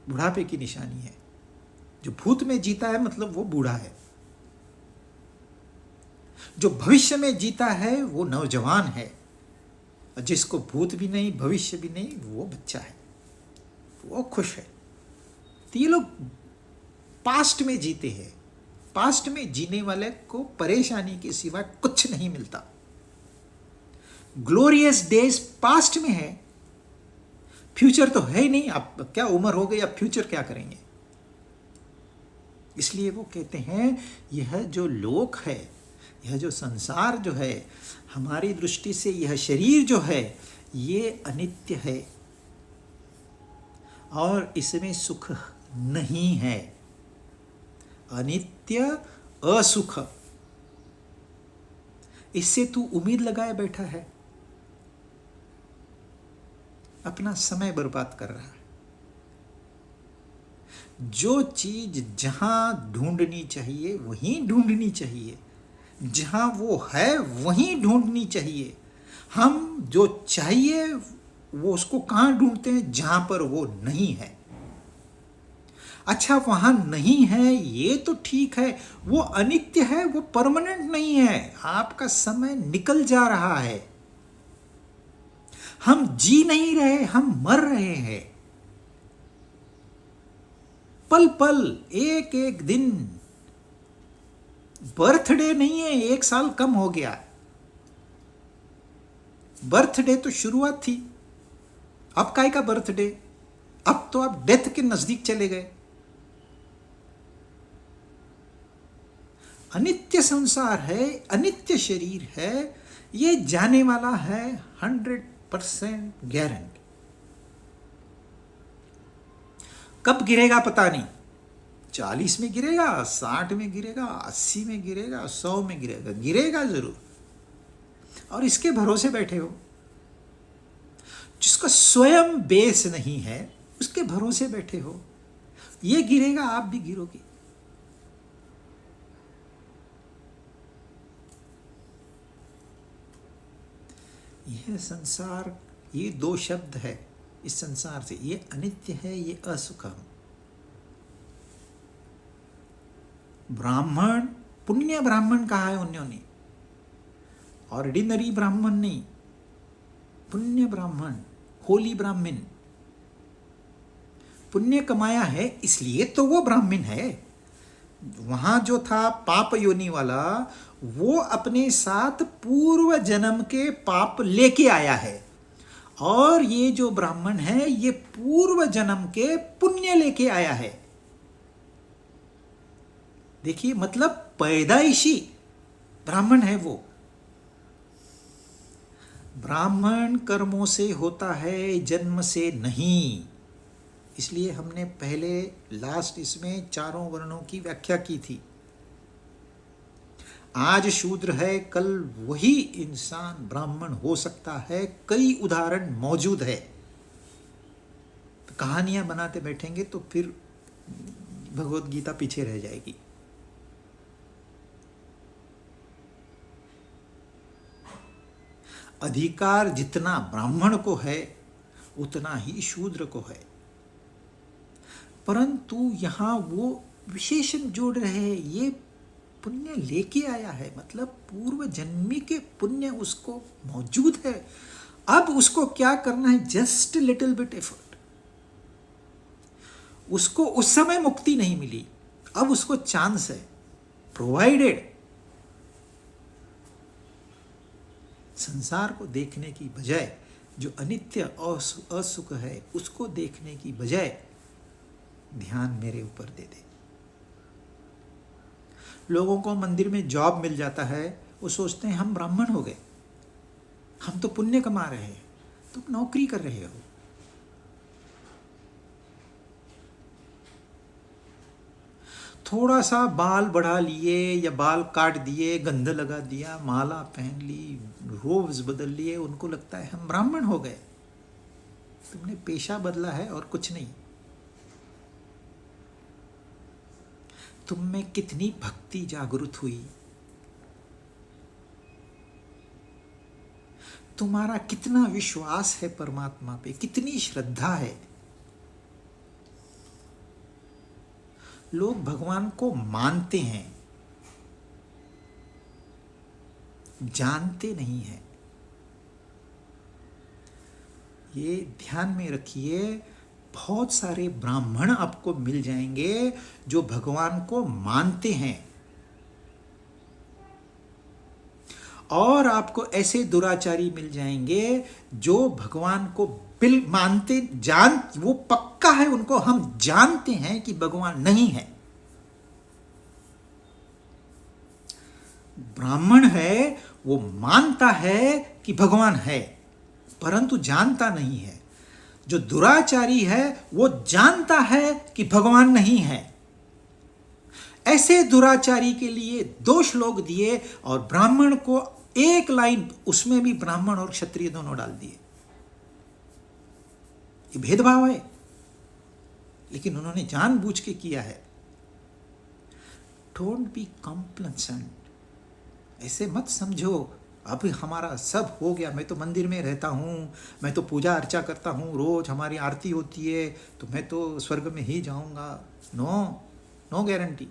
बुढ़ापे की निशानी है। जो भूत में जीता है मतलब वो बूढ़ा है। जो भविष्य में जीता है वो नौजवान है, और जिसको भूत भी नहीं, भविष्य भी नहीं, वो बच्चा है, वो खुश है। तो ये लोग पास्ट में जीते हैं। पास्ट में जीने वाले को परेशानी के सिवा कुछ नहीं मिलता। ग्लोरियस डेज पास्ट में है, फ्यूचर तो है ही नहीं। अब क्या उम्र हो गई, अब फ्यूचर क्या करेंगे? इसलिए वो कहते हैं यह जो लोक है, यह जो संसार जो है, हमारी दृष्टि से यह शरीर जो है ये अनित्य है और इसमें सुख नहीं है। अनित्य, असुख, इससे तू उम्मीद लगाए बैठा है, अपना समय बर्बाद कर रहा है। जो चीज जहां ढूंढनी चाहिए वहीं ढूंढनी चाहिए, जहां वो है वहीं ढूंढनी चाहिए। हम जो चाहिए वो उसको कहां ढूंढते हैं? जहां पर वो नहीं है। अच्छा, वहां नहीं है ये तो ठीक है, वो अनित्य है, वो परमानेंट नहीं है। आपका समय निकल जा रहा है। हम जी नहीं रहे, हम मर रहे हैं। पल पल, एक एक दिन। बर्थडे नहीं है, 1 साल कम हो गया। बर्थडे तो शुरुआत थी, अब काय का बर्थडे? अब तो आप डेथ के नजदीक चले गए। अनित्य संसार है, अनित्य शरीर है, ये जाने वाला है 100% गारंटी। कब गिरेगा पता नहीं, 40 में गिरेगा, 60 में गिरेगा, 80 में गिरेगा, 100 में गिरेगा, गिरेगा जरूर। और इसके भरोसे बैठे हो। जिसका स्वयं बेस नहीं है उसके भरोसे बैठे हो। ये गिरेगा, आप भी गिरोगे। यह संसार, ये दो शब्द है इस संसार से, ये अनित्य है, ये असुखम। ब्राह्मण, पुण्य ब्राह्मण कहा है उन्होंने, ऑर्डिनरी ब्राह्मण नहीं, पुण्य ब्राह्मण, होली ब्राह्मण। पुण्य कमाया है इसलिए तो वो ब्राह्मण है। वहां जो था पाप योनि वाला, वो अपने साथ पूर्व जन्म के पाप लेके आया है, और ये जो ब्राह्मण है ये पूर्व जन्म के पुण्य लेके आया है। देखिए, मतलब पैदाइशी ब्राह्मण है वो। ब्राह्मण कर्मों से होता है, जन्म से नहीं। इसलिए हमने पहले लास्ट इसमें चारों वर्णों की व्याख्या की थी। आज शूद्र है, कल वही इंसान ब्राह्मण हो सकता है। कई उदाहरण मौजूद है। कहानियां बनाते बैठेंगे तो फिर भगवत गीता पीछे रह जाएगी। अधिकार जितना ब्राह्मण को है उतना ही शूद्र को है, परंतु यहां वो विशेषण जोड़ रहे हैं, ये पुण्य लेके आया है, मतलब पूर्व जन्मी के पुण्य उसको मौजूद है। अब उसको क्या करना है, जस्ट लिटिल बिट एफर्ट। उसको उस समय मुक्ति नहीं मिली, अब उसको चांस है, प्रोवाइडेड संसार को देखने की बजाय, जो अनित्य और असुख है उसको देखने की बजाय ध्यान मेरे ऊपर दे दे। लोगों को मंदिर में जॉब मिल जाता है, वो सोचते हैं हम ब्राह्मण हो गए, हम तो पुण्य कमा रहे हैं। तुम नौकरी कर रहे हो। थोड़ा सा बाल बढ़ा लिए या बाल काट दिए, गंध लगा दिया, माला पहन ली, रोब्स बदल लिए, उनको लगता है हम ब्राह्मण हो गए। तुमने पेशा बदला है और कुछ नहीं। तुम में कितनी भक्ति जागृत हुई, तुम्हारा कितना विश्वास है परमात्मा पे, कितनी श्रद्धा है। लोग भगवान को मानते हैं, जानते नहीं हैं। ये ध्यान में रखिए, बहुत सारे ब्राह्मण आपको मिल जाएंगे जो भगवान को मानते हैं, और आपको ऐसे दुराचारी मिल जाएंगे जो भगवान को बिल मानते, जान, वो पक्का है, उनको हम जानते हैं कि भगवान नहीं है। ब्राह्मण है, वो मानता है कि भगवान है, परंतु जानता नहीं है। जो दुराचारी है वो जानता है कि भगवान नहीं है। ऐसे दुराचारी के लिए 2 श्लोक दिए और ब्राह्मण को एक लाइन, उसमें भी ब्राह्मण और क्षत्रिय दोनों डाल दिए। ये भेदभाव है, लेकिन उन्होंने जानबूझ के किया है। Don't be complacent. ऐसे मत समझो अब हमारा सब हो गया, मैं तो मंदिर में रहता हूँ, मैं तो पूजा अर्चा करता हूँ, रोज हमारी आरती होती है, तो मैं तो स्वर्ग में ही जाऊंगा। No, no guarantee.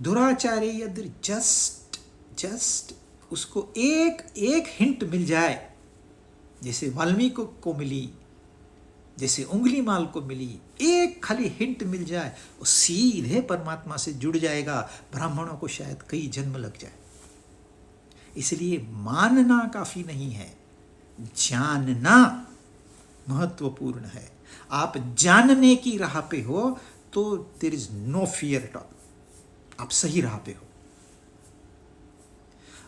दुराचारी यदि जस्ट उसको एक हिंट मिल जाए, जैसे वाल्मीकि को मिली, जैसे उंगली माल को मिली, एक खाली हिंट मिल जाए, वो सीधे परमात्मा से जुड़ जाएगा। ब्राह्मणों को शायद कई जन्म लग जाए। इसलिए मानना काफी नहीं है, जानना महत्वपूर्ण है। आप जानने की राह पे हो तो there is no fear at all. आप सही राह पे हो।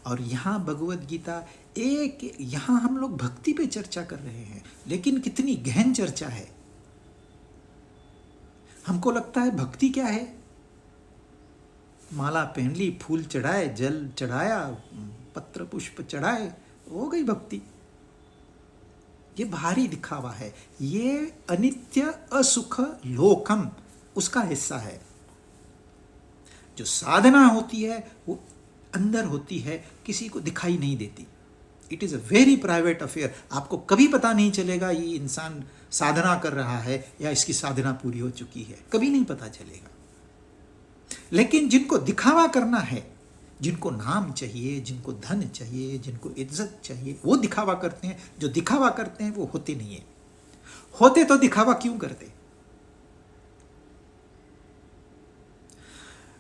और यहाँ भगवत गीता यहाँ हम लोग भक्ति पे चर्चा कर रहे हैं, लेकिन कितनी गहन चर्चा है। हमको लगता है भक्ति क्या है, माला पहन ली, फूल चढ़ाए, जल चढ़ाया, पत्र पुष्प चढ़ाए, हो गई भक्ति। ये भारी दिखावा है, ये अनित्य असुख लोकम उसका हिस्सा है। जो साधना होती है वो अंदर होती है, किसी को दिखाई नहीं देती। It is a very private affair. आपको कभी पता नहीं चलेगा ये इंसान साधना कर रहा है या इसकी साधना पूरी हो चुकी है, कभी नहीं पता चलेगा। लेकिन जिनको दिखावा करना है, जिनको नाम चाहिए, जिनको धन चाहिए, जिनको इज्जत चाहिए, वो दिखावा करते हैं। जो दिखावा करते हैं वो होते नहीं है। होते तो दिखावा क्यों करते?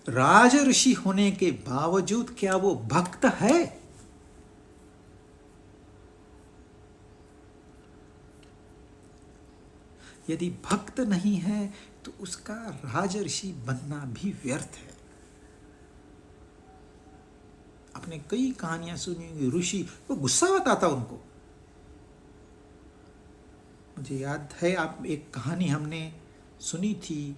राजऋषि होने के बावजूद क्या वो भक्त है? यदि भक्त नहीं है तो उसका राजऋषि बनना भी व्यर्थ है। आपने कई कहानियां सुनी होंगी, ऋषि वो गुस्सा आता था उनको। मुझे याद है, आप एक कहानी हमने सुनी थी,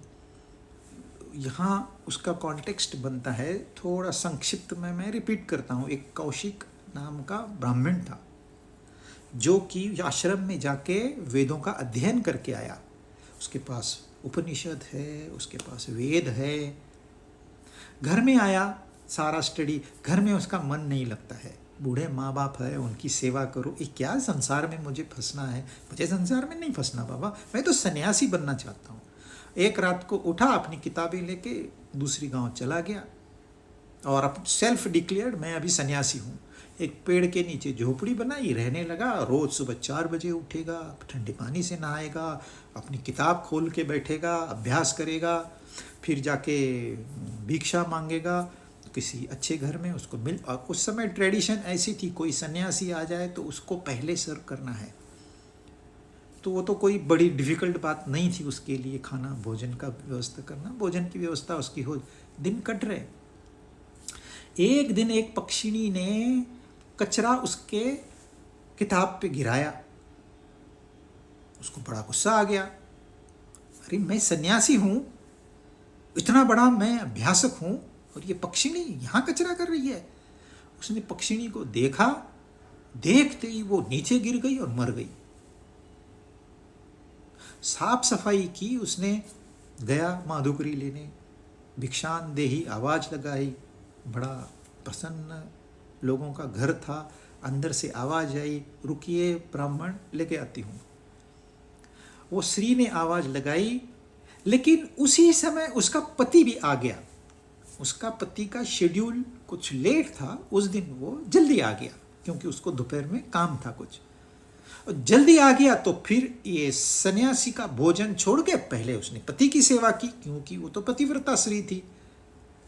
यहाँ उसका कॉन्टेक्स्ट बनता है थोड़ा संक्षिप्त में, मैं रिपीट करता हूँ। एक कौशिक नाम का ब्राह्मण था जो कि आश्रम में जाके वेदों का अध्ययन करके आया। उसके पास उपनिषद है, उसके पास वेद है। घर में आया, सारा स्टडी, घर में उसका मन नहीं लगता है। बूढ़े माँ बाप है, उनकी सेवा करो, ये क्या संसार में मुझे फंसना है? मुझे संसार में नहीं फंसना बाबा, मैं तो सन्यासी बनना चाहता हूँ। एक रात को उठा, अपनी किताबें लेके दूसरी गांव चला गया और अब सेल्फ डिक्लेयर्ड मैं अभी सन्यासी हूँ। एक पेड़ के नीचे झोपड़ी बनाई, रहने लगा। रोज सुबह 4 बजे उठेगा, ठंडे पानी से नहाएगा, अपनी किताब खोल के बैठेगा, अभ्यास करेगा, फिर जाके भिक्षा मांगेगा किसी अच्छे घर में, उसको मिल। और उस समय ट्रेडिशन ऐसी थी, कोई सन्यासी आ जाए तो उसको पहले सर्व करना है। तो वो तो कोई बड़ी डिफ़िकल्ट बात नहीं थी उसके लिए, खाना भोजन का व्यवस्था करना। भोजन की व्यवस्था उसकी हो। दिन कट रहे। एक दिन एक पक्षिणी ने कचरा उसके किताब पे गिराया। उसको बड़ा गुस्सा आ गया। अरे मैं सन्यासी हूँ, इतना बड़ा मैं अभ्यासक हूँ, और ये पक्षिणी यहाँ कचरा कर रही है। उसने पक्षिणी को देखा, देखते ही वो नीचे गिर गई और मर गई। साफ सफाई की उसने, गया माधुकरी लेने, भिक्षान देही आवाज लगाई। बड़ा प्रसन्न लोगों का घर था। अंदर से आवाज आई, रुकिए ब्राह्मण, लेके आती हूँ। वो स्त्री ने आवाज लगाई, लेकिन उसी समय उसका पति भी आ गया। उसका पति का शेड्यूल कुछ लेट था, उस दिन वो जल्दी आ गया क्योंकि उसको दोपहर में काम था कुछ। जल्दी आ गया तो फिर ये सन्यासी का भोजन छोड़ के पहले उसने पति की सेवा की, क्योंकि वो तो पतिव्रता स्त्री थी,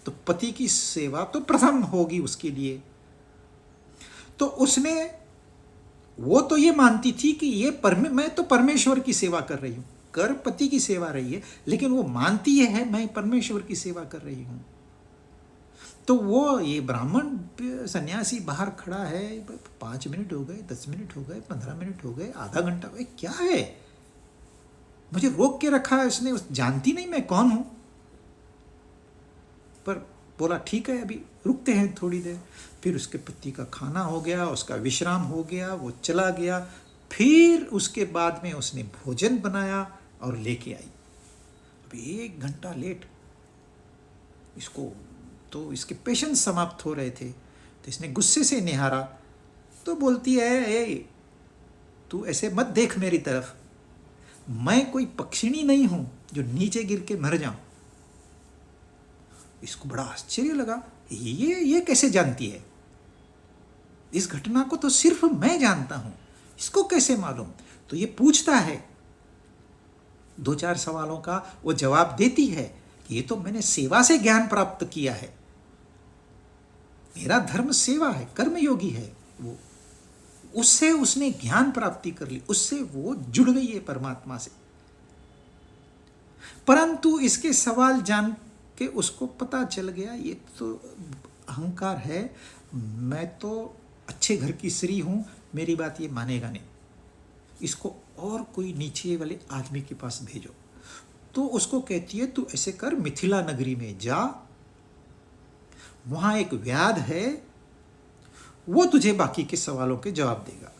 तो पति की सेवा तो प्रथम होगी उसके लिए। तो उसने, वो तो ये मानती थी कि ये मैं तो परमेश्वर की सेवा कर रही हूँ, कर पति की सेवा रही है, लेकिन वो मानती है मैं परमेश्वर की सेवा कर रही हूँ। तो वो ये ब्राह्मण सन्यासी बाहर खड़ा है, 5 मिनट हो गए, 10 मिनट हो गए, 15 मिनट हो गए, आधा घंटा हो गया, क्या है, मुझे रोक के रखा है उसने, जानती नहीं मैं कौन हूं। पर बोला ठीक है, अभी रुकते हैं थोड़ी देर। फिर उसके पति का खाना हो गया, उसका विश्राम हो गया, वो चला गया। फिर उसके बाद में उसने भोजन बनाया और लेके आई। अभी 1 घंटा लेट। इसको तो इसके पेशेंस समाप्त हो रहे थे, तो इसने गुस्से से निहारा तो बोलती है, ए तू ऐसे मत देख मेरी तरफ, मैं कोई पक्षिणी नहीं हूं जो नीचे गिर के मर जाऊं। इसको बड़ा आश्चर्य लगा, ये कैसे जानती है? इस घटना को तो सिर्फ मैं जानता हूं, इसको कैसे मालूम? तो ये पूछता है, 2-4 सवालों का वो जवाब देती है, ये तो मैंने सेवा से ज्ञान प्राप्त किया है, मेरा धर्म सेवा है, कर्मयोगी है वो, उससे उसने ज्ञान प्राप्ति कर ली, उससे वो जुड़ गई है परमात्मा से। परंतु इसके सवाल कि उसको पता चल गया ये तो अहंकार है, मैं तो अच्छे घर की स्त्री हूँ, मेरी बात ये मानेगा नहीं, इसको और कोई नीचे वाले आदमी के पास भेजो। तो उसको कहती है तू ऐसे कर, मिथिला नगरी में जा, वहाँ एक व्याध है, वो तुझे बाकी के सवालों के जवाब देगा।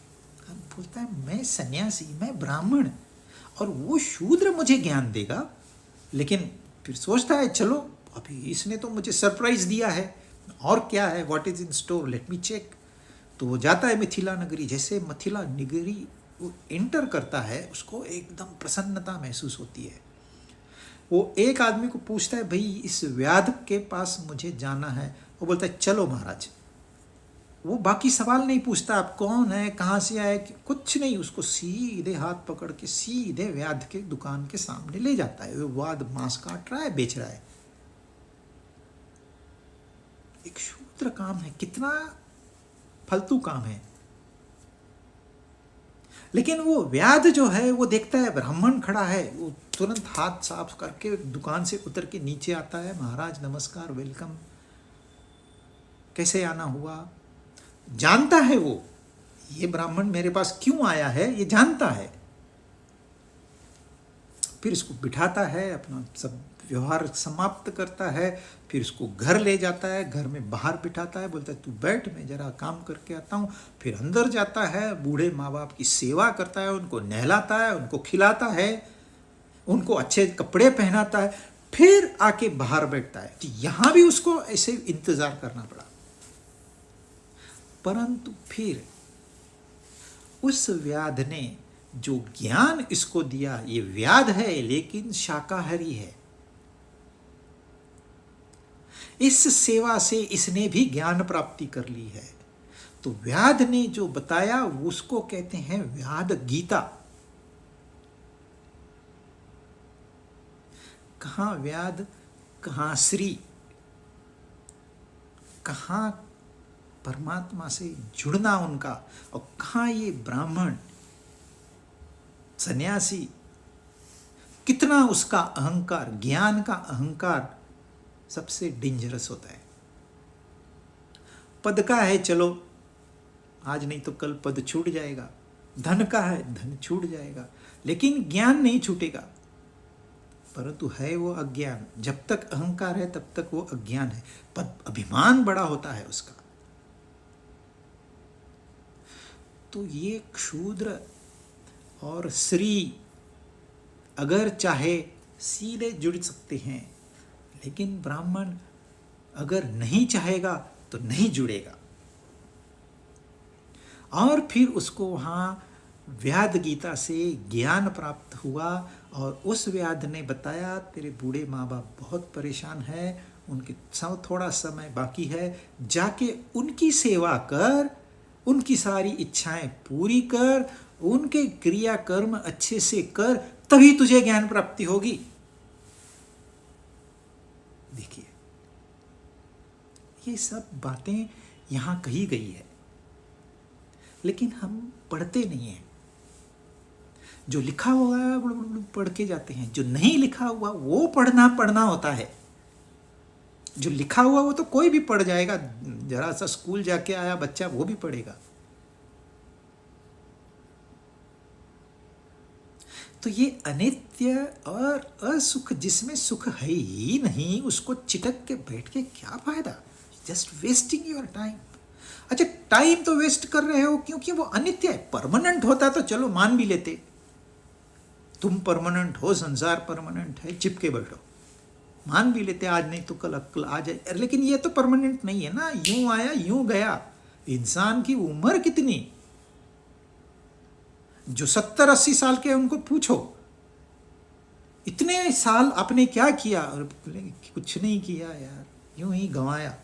बोलता है मैं सन्यासी, मैं ब्राह्मण, और वो शूद्र मुझे ज्ञान देगा। लेकिन फिर सोचता है चलो अभी इसने तो मुझे सरप्राइज दिया है, और क्या है, what is in store, let me check. तो वो जाता है मिथिला नगरी। जैसे मिथिला नगरी वो एंटर करता है, उसको एकदम प्रसन्नता महसूस होती है। वो एक आदमी को पूछता है भाई इस व्याध के पास मुझे जाना है। वो बोलता है चलो महाराज। वो बाकी सवाल नहीं पूछता, आप कौन है, कहाँ से आए, कुछ नहीं, उसको सीधे हाथ पकड़ के सीधे व्याध के दुकान के सामने ले जाता है। वो व्याध मांस काट रहा है, बेच रहा है। एक शूद्र काम है, कितना फालतू काम है। लेकिन वो व्याध जो है वो देखता है ब्राह्मण खड़ा है, वो तुरंत हाथ साफ करके दुकान से उतर के नीचे आता है, महाराज नमस्कार, वेलकम, कैसे आना हुआ। जानता है वो ये ब्राह्मण मेरे पास क्यों आया है, ये जानता है। फिर इसको बिठाता है, अपना सब व्यवहार समाप्त करता है, फिर इसको घर ले जाता है, घर में बाहर बिठाता है, बोलता है तू बैठ, मैं जरा काम करके आता हूँ। फिर अंदर जाता है, बूढ़े माँ बाप की सेवा करता है, उनको नहलाता है, उनको खिलाता है, उनको अच्छे कपड़े पहनाता है, फिर आके बाहर बैठता है। तो यहाँ भी उसको ऐसे इंतजार करना पड़ा। परंतु फिर उस व्याध ने जो ज्ञान इसको दिया, ये व्याध है लेकिन शाकाहारी है, इस सेवा से इसने भी ज्ञान प्राप्ति कर ली है। तो व्याध ने जो बताया उसको कहते हैं व्याध गीता। कहाँ व्याध, कहाँ श्री, कहाँ परमात्मा से जुड़ना उनका, और कहाँ ये ब्राह्मण सन्यासी, कितना उसका अहंकार, ज्ञान का अहंकार सबसे डेंजरस होता है। पद का है चलो आज नहीं तो कल पद छूट जाएगा, धन का है धन छूट जाएगा, लेकिन ज्ञान नहीं छूटेगा। परंतु है वो अज्ञान, जब तक अहंकार है तब तक वो अज्ञान है, पर अभिमान बड़ा होता है उसका। तो ये क्षूद्र और श्री अगर चाहे सीधे जुड़ सकते हैं, लेकिन ब्राह्मण अगर नहीं चाहेगा तो नहीं जुड़ेगा। और फिर उसको वहाँ व्याध गीता से ज्ञान प्राप्त हुआ, और उस व्याध ने बताया तेरे बूढ़े माँ बाप बहुत परेशान हैं, उनके थोड़ा समय बाकी है, जाके उनकी सेवा कर, उनकी सारी इच्छाएं पूरी कर, उनके क्रिया कर्म अच्छे से कर, तभी तुझे ज्ञान प्राप्ति होगी। देखिए ये सब बातें यहां कही गई है, लेकिन हम पढ़ते नहीं हैं। जो लिखा हुआ है पढ़ के जाते हैं, जो नहीं लिखा हुआ वो पढ़ना होता है। जो लिखा हुआ वो तो कोई भी पढ़ जाएगा, जरा सा स्कूल जाके आया बच्चा वो भी पढ़ेगा। तो ये अनित्य और असुख, जिसमें सुख है ही नहीं, उसको चिटक के बैठ के क्या फायदा, जस्ट वेस्टिंग योर टाइम। अच्छा टाइम तो वेस्ट कर रहे हो क्योंकि वो अनित्य है। परमानेंट होता तो चलो मान भी लेते, तुम परमानेंट हो, संसार परमानेंट है, चिपके बैठो, मान भी लेते, आज नहीं तो कल आ जाए। लेकिन ये तो परमानेंट नहीं है ना, यूं आया यूं गया। इंसान की उम्र कितनी, जो 70-80 साल के उनको पूछो इतने साल आपने क्या किया, और कुछ नहीं किया यार, यूं ही गंवाया।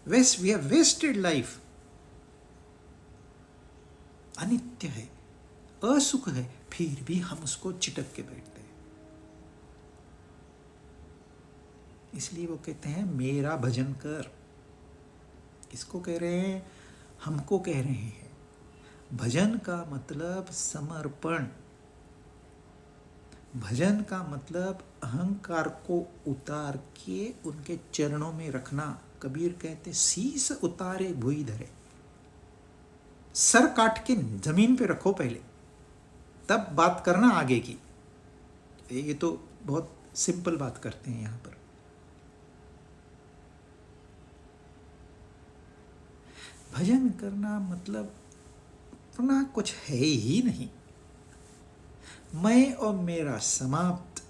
We have wasted life. अनित्य है, असुख है, फिर भी हम उसको चिटक के बैठते हैं। इसलिए वो कहते हैं मेरा भजन कर। किसको कह रहे हैं, हमको कह रहे हैं। भजन का मतलब समर्पण। भजन का मतलब अहंकार को उतार के उनके चरणों में रखना। कबीर कहते शीस उतारे भुई धरे, सर काट के जमीन पे रखो पहले, तब बात करना आगे की। ये तो बहुत सिंपल बात करते हैं यहां पर। भजन करना मतलब अपना कुछ है ही नहीं। मैं और मेरा समाप्त,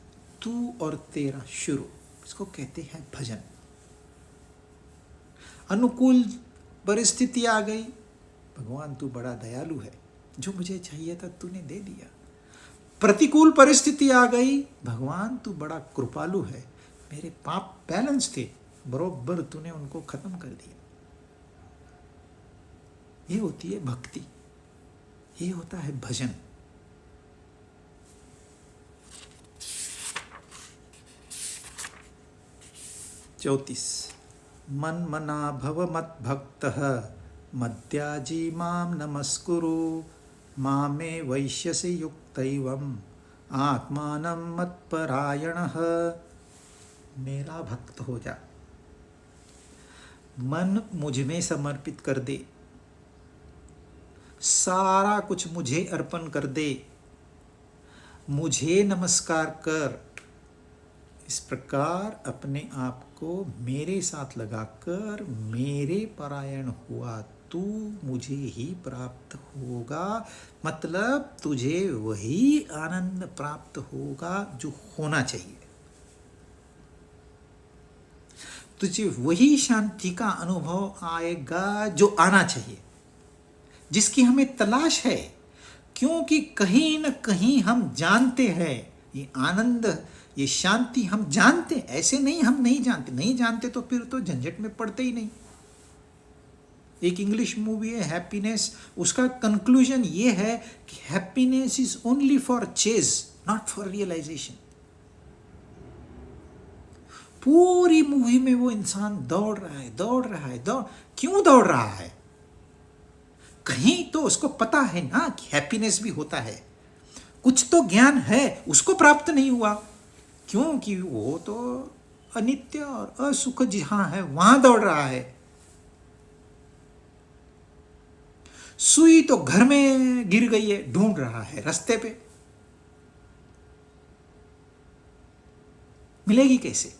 तू और तेरा शुरू, इसको कहते हैं भजन। अनुकूल परिस्थिति आ गई, भगवान तू बड़ा दयालु है, जो मुझे चाहिए था तूने दे दिया। प्रतिकूल परिस्थिति आ गई, भगवान तू बड़ा कृपालु है, मेरे पाप बैलेंस थे, बरोबर तूने उनको खत्म कर दिया। ये होती है भक्ति, ये होता है भजन। चौतीस, मन मना भव मत भक्तः मद्याजी माम नमस्कुरु, मामे वैश्यसि युक्तैवम् आत्मानं मत्परायणः। मेरा भक्त हो जा, मन मुझ में समर्पित कर दे, सारा कुछ मुझे अर्पण कर दे, मुझे नमस्कार कर। इस प्रकार अपने आप को मेरे साथ लगाकर मेरे परायण हुआ तू मुझे ही प्राप्त होगा। मतलब तुझे वही आनंद प्राप्त होगा जो होना चाहिए, तुझे वही शांति का अनुभव आएगा जो आना चाहिए, जिसकी हमें तलाश है। क्योंकि कहीं न कहीं हम जानते हैं ये आनंद, ये शांति हम जानते, ऐसे नहीं हम नहीं जानते। नहीं जानते तो फिर तो झंझट में पड़ते ही नहीं। एक इंग्लिश मूवी है हैप्पीनेस, उसका कंक्लूजन ये है कि happiness is only for chase, not for realisation. पूरी मूवी में वो इंसान दौड़ रहा है, दौड़ रहा है, क्यों दौड़ रहा है? कहीं तो उसको पता है ना कि हैप्पीनेस भी होता है, कुछ तो ज्ञान है, उसको प्राप्त नहीं हुआ, क्योंकि वो तो अनित्य और असुख जहां है वहां दौड़ रहा है। सुई तो घर में गिर गई है, ढूंढ रहा है रास्ते पे, मिलेगी कैसे?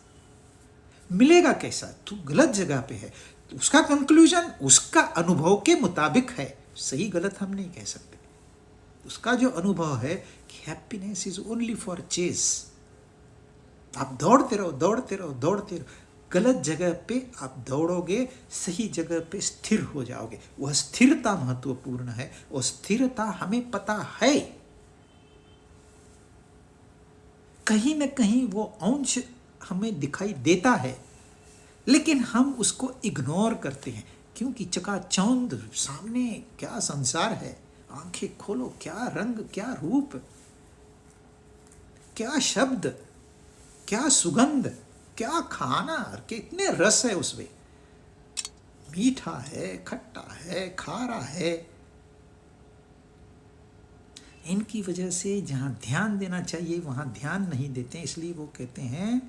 मिलेगा कैसा? तू गलत जगह पे है। उसका कंक्लूजन उसका अनुभव के मुताबिक है, सही गलत हम नहीं कह सकते। उसका जो अनुभव है कि happiness is only for chase. आप दौड़ते रहो, दौड़ते रहो, दौड़ते रहो, गलत जगह पे आप दौड़ोगे, सही जगह पे स्थिर हो जाओगे। वह स्थिरता महत्वपूर्ण है, और स्थिरता हमें पता है। कहीं न कहीं वो अंश हमें दिखाई देता है, लेकिन हम उसको इग्नोर करते हैं, क्योंकि चकाचौंध सामने क्या संसार है। आंखें खोलो, क्या रंग, क्या रूप, क्या शब्द, क्या सुगंध, क्या खाना, कितने रस है उसमें। मीठा है, खट्टा है, खारा है। इनकी वजह से जहां ध्यान देना चाहिए वहां ध्यान नहीं देते, इसलिए वो कहते हैं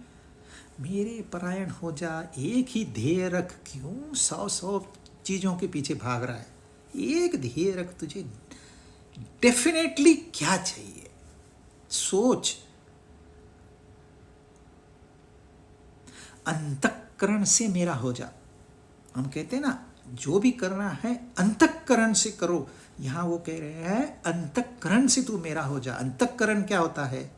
मेरे परायण हो जा, एक ही ध्येय रख, क्यों 100 चीजों के पीछे भाग रहा है? एक ध्येय रख, तुझे डेफिनेटली क्या चाहिए, सोच। अंतःकरण से मेरा हो जा। हम कहते हैं ना, जो भी करना है अंतःकरण से करो। यहां वो कह रहे हैं अंतःकरण से तू मेरा हो जा। अंतःकरण क्या होता है?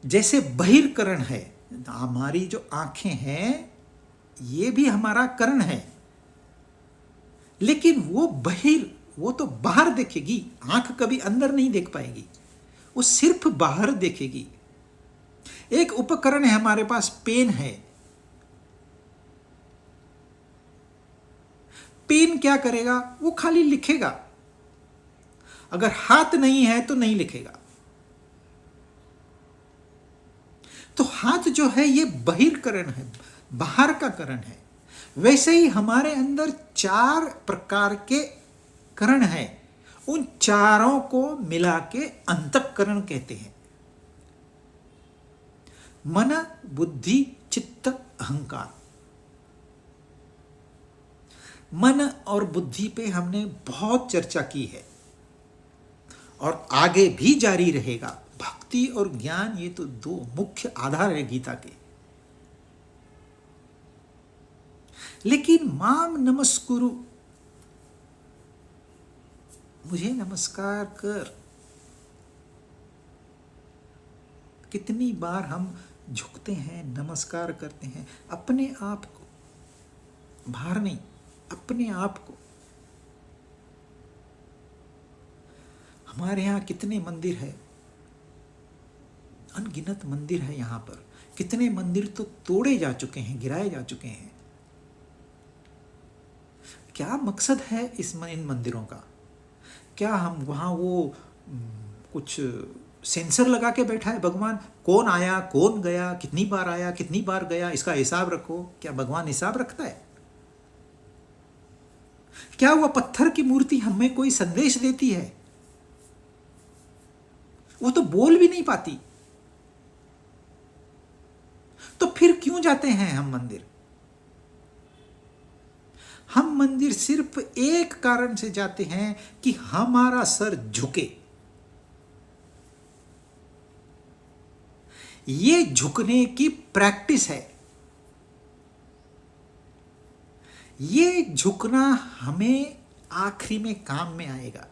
जैसे बहिर्करण है, हमारी जो आंखें हैं ये भी हमारा करण है, लेकिन वो तो बाहर देखेगी, आंख कभी अंदर नहीं देख पाएगी, वो सिर्फ बाहर देखेगी। एक उपकरण है हमारे पास, पेन है। पेन क्या करेगा? वो खाली लिखेगा। अगर हाथ नहीं है तो नहीं लिखेगा। तो हाथ जो है ये बहिर्करण है, बाहर का करण है। वैसे ही हमारे अंदर 4 प्रकार के करण हैं, उन चारों को मिला के अंतःकरण कहते हैं। मन, बुद्धि, चित्त, अहंकार। मन और बुद्धि पे हमने बहुत चर्चा की है और आगे भी जारी रहेगा। भक्ति और ज्ञान ये तो दो मुख्य आधार है गीता के। लेकिन माम नमस्कुरु, मुझे नमस्कार कर, कितनी बार हम झुकते हैं, नमस्कार करते हैं अपने आप को, बाहर नहीं, अपने आप को। हमारे यहाँ कितने मंदिर है, अनगिनत मंदिर है यहाँ पर। कितने मंदिर तो तोड़े जा चुके हैं, गिराए जा चुके हैं। क्या मकसद है इन मंदिरों का? क्या हम वहाँ वो कुछ सेंसर लगा के बैठा है भगवान, कौन आया कौन गया, कितनी बार आया कितनी बार गया, इसका हिसाब रखो? क्या भगवान हिसाब रखता है? क्या वह पत्थर की मूर्ति हमें कोई संदेश देती है? वो तो बोल भी नहीं पाती। तो फिर क्यों जाते हैं हम मंदिर? हम मंदिर सिर्फ एक कारण से जाते हैं कि हमारा सर झुके। ये झुकने की प्रैक्टिस है। ये झुकना हमें आखिरी में काम में आएगा।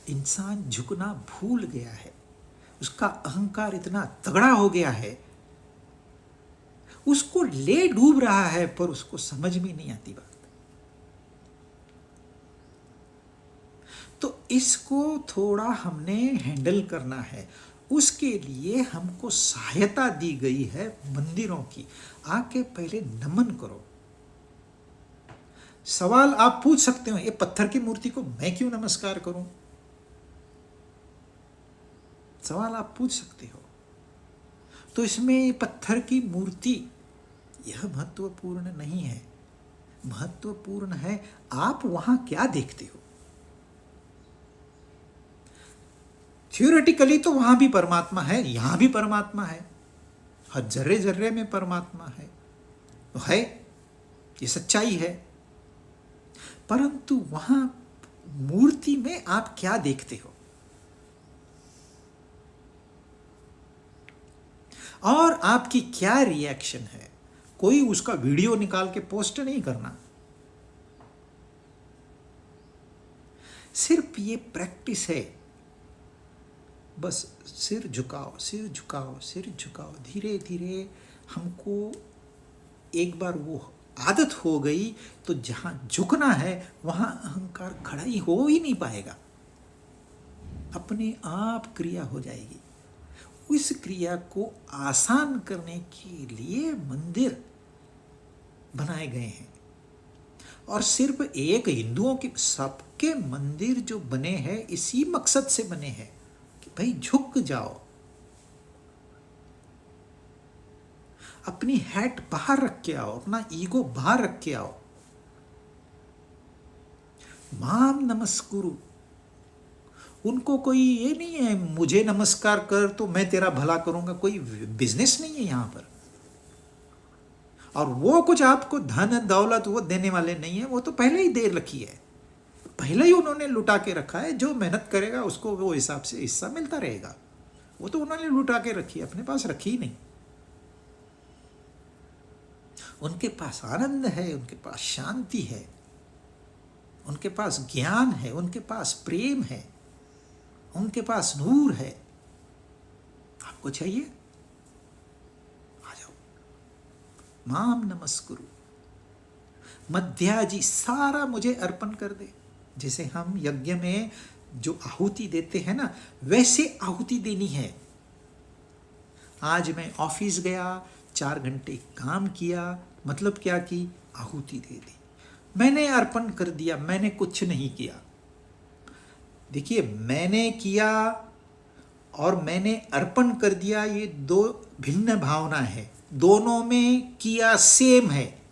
इंसान झुकना भूल गया है, उसका अहंकार इतना तगड़ा हो गया है, उसको ले डूब रहा है, पर उसको समझ में नहीं आती बात। तो इसको थोड़ा हमने हैंडल करना है। उसके लिए हमको सहायता दी गई है मंदिरों की। आके पहले नमन करो। सवाल आप पूछ सकते हो, ये पत्थर की मूर्ति को मैं क्यों नमस्कार करूं? सवाल आप पूछ सकते हो। तो इसमें ये पत्थर की मूर्ति यह महत्वपूर्ण नहीं है। महत्वपूर्ण है आप वहां क्या देखते हो। थ्योरेटिकली तो वहां भी परमात्मा है, यहां भी परमात्मा है, हर जर्रे जर्रे में परमात्मा है, ये सच्चाई है। परंतु वहां मूर्ति में आप क्या देखते हो और आपकी क्या रिएक्शन है? कोई उसका वीडियो निकाल के पोस्ट नहीं करना। सिर्फ ये प्रैक्टिस है। बस सिर झुकाओ, सिर झुकाओ, सिर झुकाओ। धीरे धीरे हमको एक बार वो आदत हो गई तो जहां झुकना है वहां अहंकार खड़ा ही हो ही नहीं पाएगा, अपने आप क्रिया हो जाएगी। उस क्रिया को आसान करने के लिए मंदिर बनाए गए हैं। और सिर्फ एक हिंदुओं के, सबके मंदिर जो बने हैं इसी मकसद से बने हैं कि भाई झुक जाओ, अपनी हैट बाहर रख के आओ, अपना ईगो बाहर रख के आओ। माम नमस्कुरु। उनको कोई ये नहीं है मुझे नमस्कार कर तो मैं तेरा भला करूंगा, कोई बिजनेस नहीं है यहां पर। और वो कुछ आपको धन दौलत वो देने वाले नहीं है, वो तो पहले ही दे रखी है, पहले ही उन्होंने लुटा के रखा है। जो मेहनत करेगा उसको वो हिसाब से हिस्सा मिलता रहेगा। वो तो उन्होंने लुटा के रखी है, अपने पास रखी ही नहीं। उनके पास आनंद है, उनके पास शांति है, उनके पास ज्ञान है, उनके पास प्रेम है, उनके पास नूर है। आपको चाहिए? आ जाओ। माम नमस्कुरु। मध्याजी सारा मुझे अर्पण कर दे। जैसे हम यज्ञ में जो आहुति देते हैं ना, वैसे आहुति देनी है। आज मैं ऑफिस गया, 4 घंटे काम किया, मतलब क्या की आहुति दे दी, मैंने अर्पण कर दिया, मैंने कुछ नहीं किया। देखिए, मैंने किया और मैंने अर्पण कर दिया, ये दो भिन्न भावना है। दोनों में किया सेम है।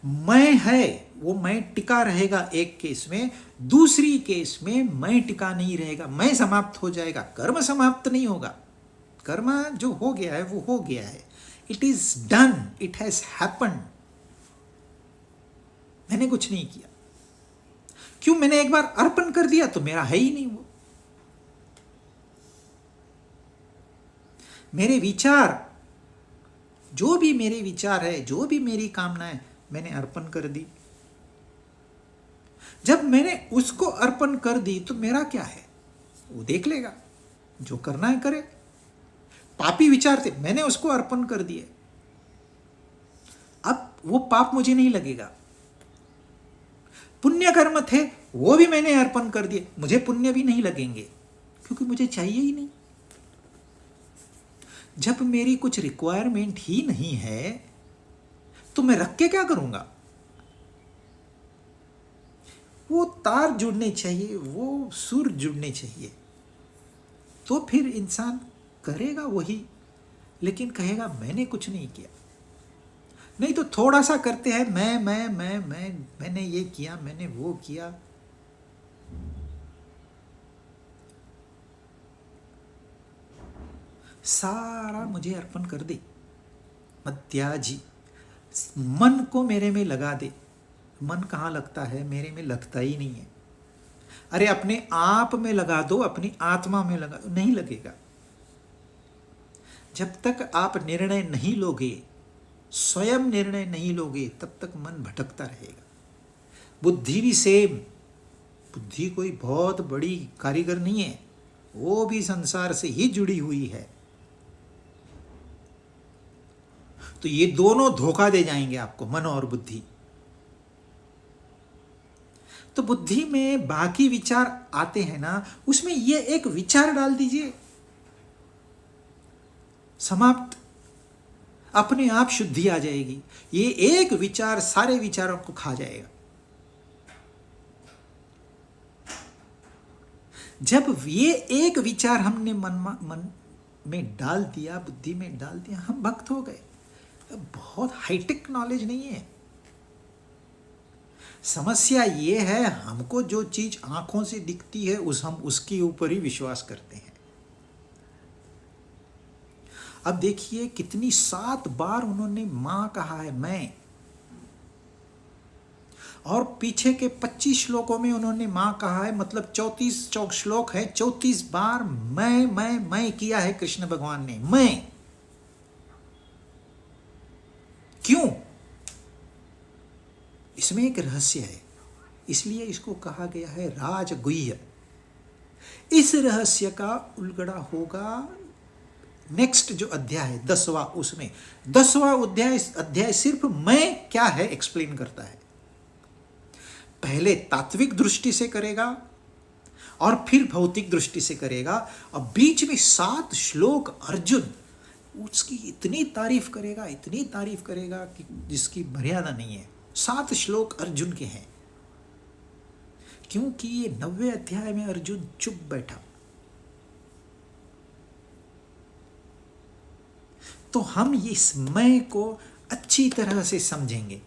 मैं है वो मैं टिका रहेगा एक केस में, दूसरी केस में मैं टिका नहीं रहेगा, मैं समाप्त हो जाएगा, कर्म समाप्त नहीं होगा। कर्म जो हो गया है वो हो गया है, it is done, it has happened. मैंने कुछ नहीं किया। क्यों? मैंने एक बार अर्पण कर दिया तो मेरा है ही नहीं वो। मेरे विचार, जो भी मेरे विचार है, जो भी मेरी कामनाएं, मैंने अर्पण कर दी। जब मैंने उसको अर्पण कर दी तो मेरा क्या है? वो देख लेगा, जो करना है करे। पापी विचार थे, मैंने उसको अर्पण कर दिए, अब वो पाप मुझे नहीं लगेगा। पुण्य कर्म थे, वो भी मैंने अर्पण कर दिए, मुझे पुण्य भी नहीं लगेंगे, क्योंकि मुझे चाहिए ही नहीं। जब मेरी कुछ रिक्वायरमेंट ही नहीं है तो मैं रख के क्या करूंगा? वो तार जुड़ने चाहिए, वो सुर जुड़ने चाहिए, तो फिर इंसान करेगा वही, लेकिन कहेगा मैंने कुछ नहीं किया। नहीं तो थोड़ा सा करते हैं, मैंने ये किया, मैंने वो किया। सारा मुझे अर्पण कर दे, मत्याजी। मन को मेरे में लगा दे। मन कहाँ लगता है? मेरे में लगता ही नहीं है। अरे अपने आप में लगा दो, अपनी आत्मा में लगा दो, नहीं लगेगा। जब तक आप निर्णय नहीं लोगे, स्वयं निर्णय नहीं लोगे, तब तक मन भटकता रहेगा। बुद्धि भी सेम। बुद्धि कोई बहुत बड़ी कारीगर नहीं है, वो भी संसार से ही जुड़ी हुई है। तो ये दोनों धोखा दे जाएंगे आपको, मन और बुद्धि। तो बुद्धि में बाकी विचार आते हैं ना, उसमें ये एक विचार डाल दीजिए, समाप्त। अपने आप शुद्धि आ जाएगी। ये एक विचार सारे विचारों को खा जाएगा। जब ये एक विचार हमने मन में डाल दिया, बुद्धि में डाल दिया, हम भक्त हो गए। बहुत हाईटेक नॉलेज नहीं है। समस्या ये है, हमको जो चीज आंखों से दिखती है हम उसके ऊपर ही विश्वास करते हैं। अब देखिए कितनी 7 बार उन्होंने मां कहा है, मैं, और पीछे के 25 श्लोकों में उन्होंने मां कहा है, मतलब 34 श्लोक है, 34 बार मैं किया है कृष्ण भगवान ने। मैं क्यों? इसमें एक रहस्य है, इसलिए इसको कहा गया है राजगुह्य। इस रहस्य का उलगड़ा होगा नेक्स्ट जो अध्याय है 10वां, उसमें 10वां अध्याय सिर्फ मैं क्या है एक्सप्लेन करता है। पहले तात्विक दृष्टि से करेगा और फिर भौतिक दृष्टि से करेगा, और बीच में 7 श्लोक अर्जुन उसकी इतनी तारीफ करेगा, इतनी तारीफ करेगा कि जिसकी मर्यादा नहीं है। 7 श्लोक अर्जुन के हैं, क्योंकि ये 90वें अध्याय में अर्जुन चुप बैठा। तो हम इस मैं को अच्छी तरह से समझेंगे,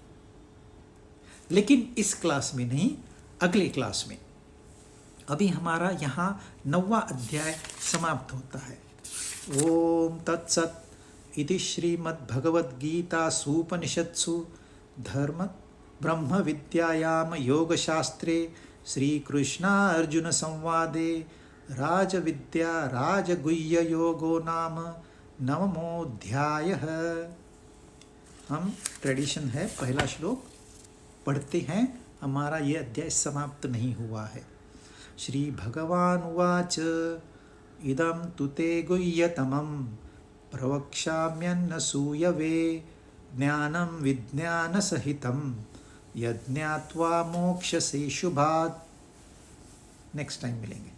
लेकिन इस क्लास में नहीं, अगले क्लास में। अभी हमारा यहाँ 9वां अध्याय समाप्त होता है। ओम तत्सत इति श्रीमद्भगवद्गीतासूपनिषत्सु धर्म ब्रह्म विद्यायाम योगशास्त्रे श्रीकृष्णार्जुन संवादे राजविद्या राजगुह्य योगो नाम 9मोऽध्यायः। हम ट्रेडिशन है, पहला श्लोक पढ़ते हैं, हमारा ये अध्याय समाप्त नहीं हुआ है। श्री भगवान उवाच इदं तु ते गुह्यतमं प्रवक्ष्याम्यन्नसूयवे ज्ञानं विज्ञानसहितं यज्ञात्वा मोक्षसे शुभात्। नेक्स्ट टाइम मिलेंगे।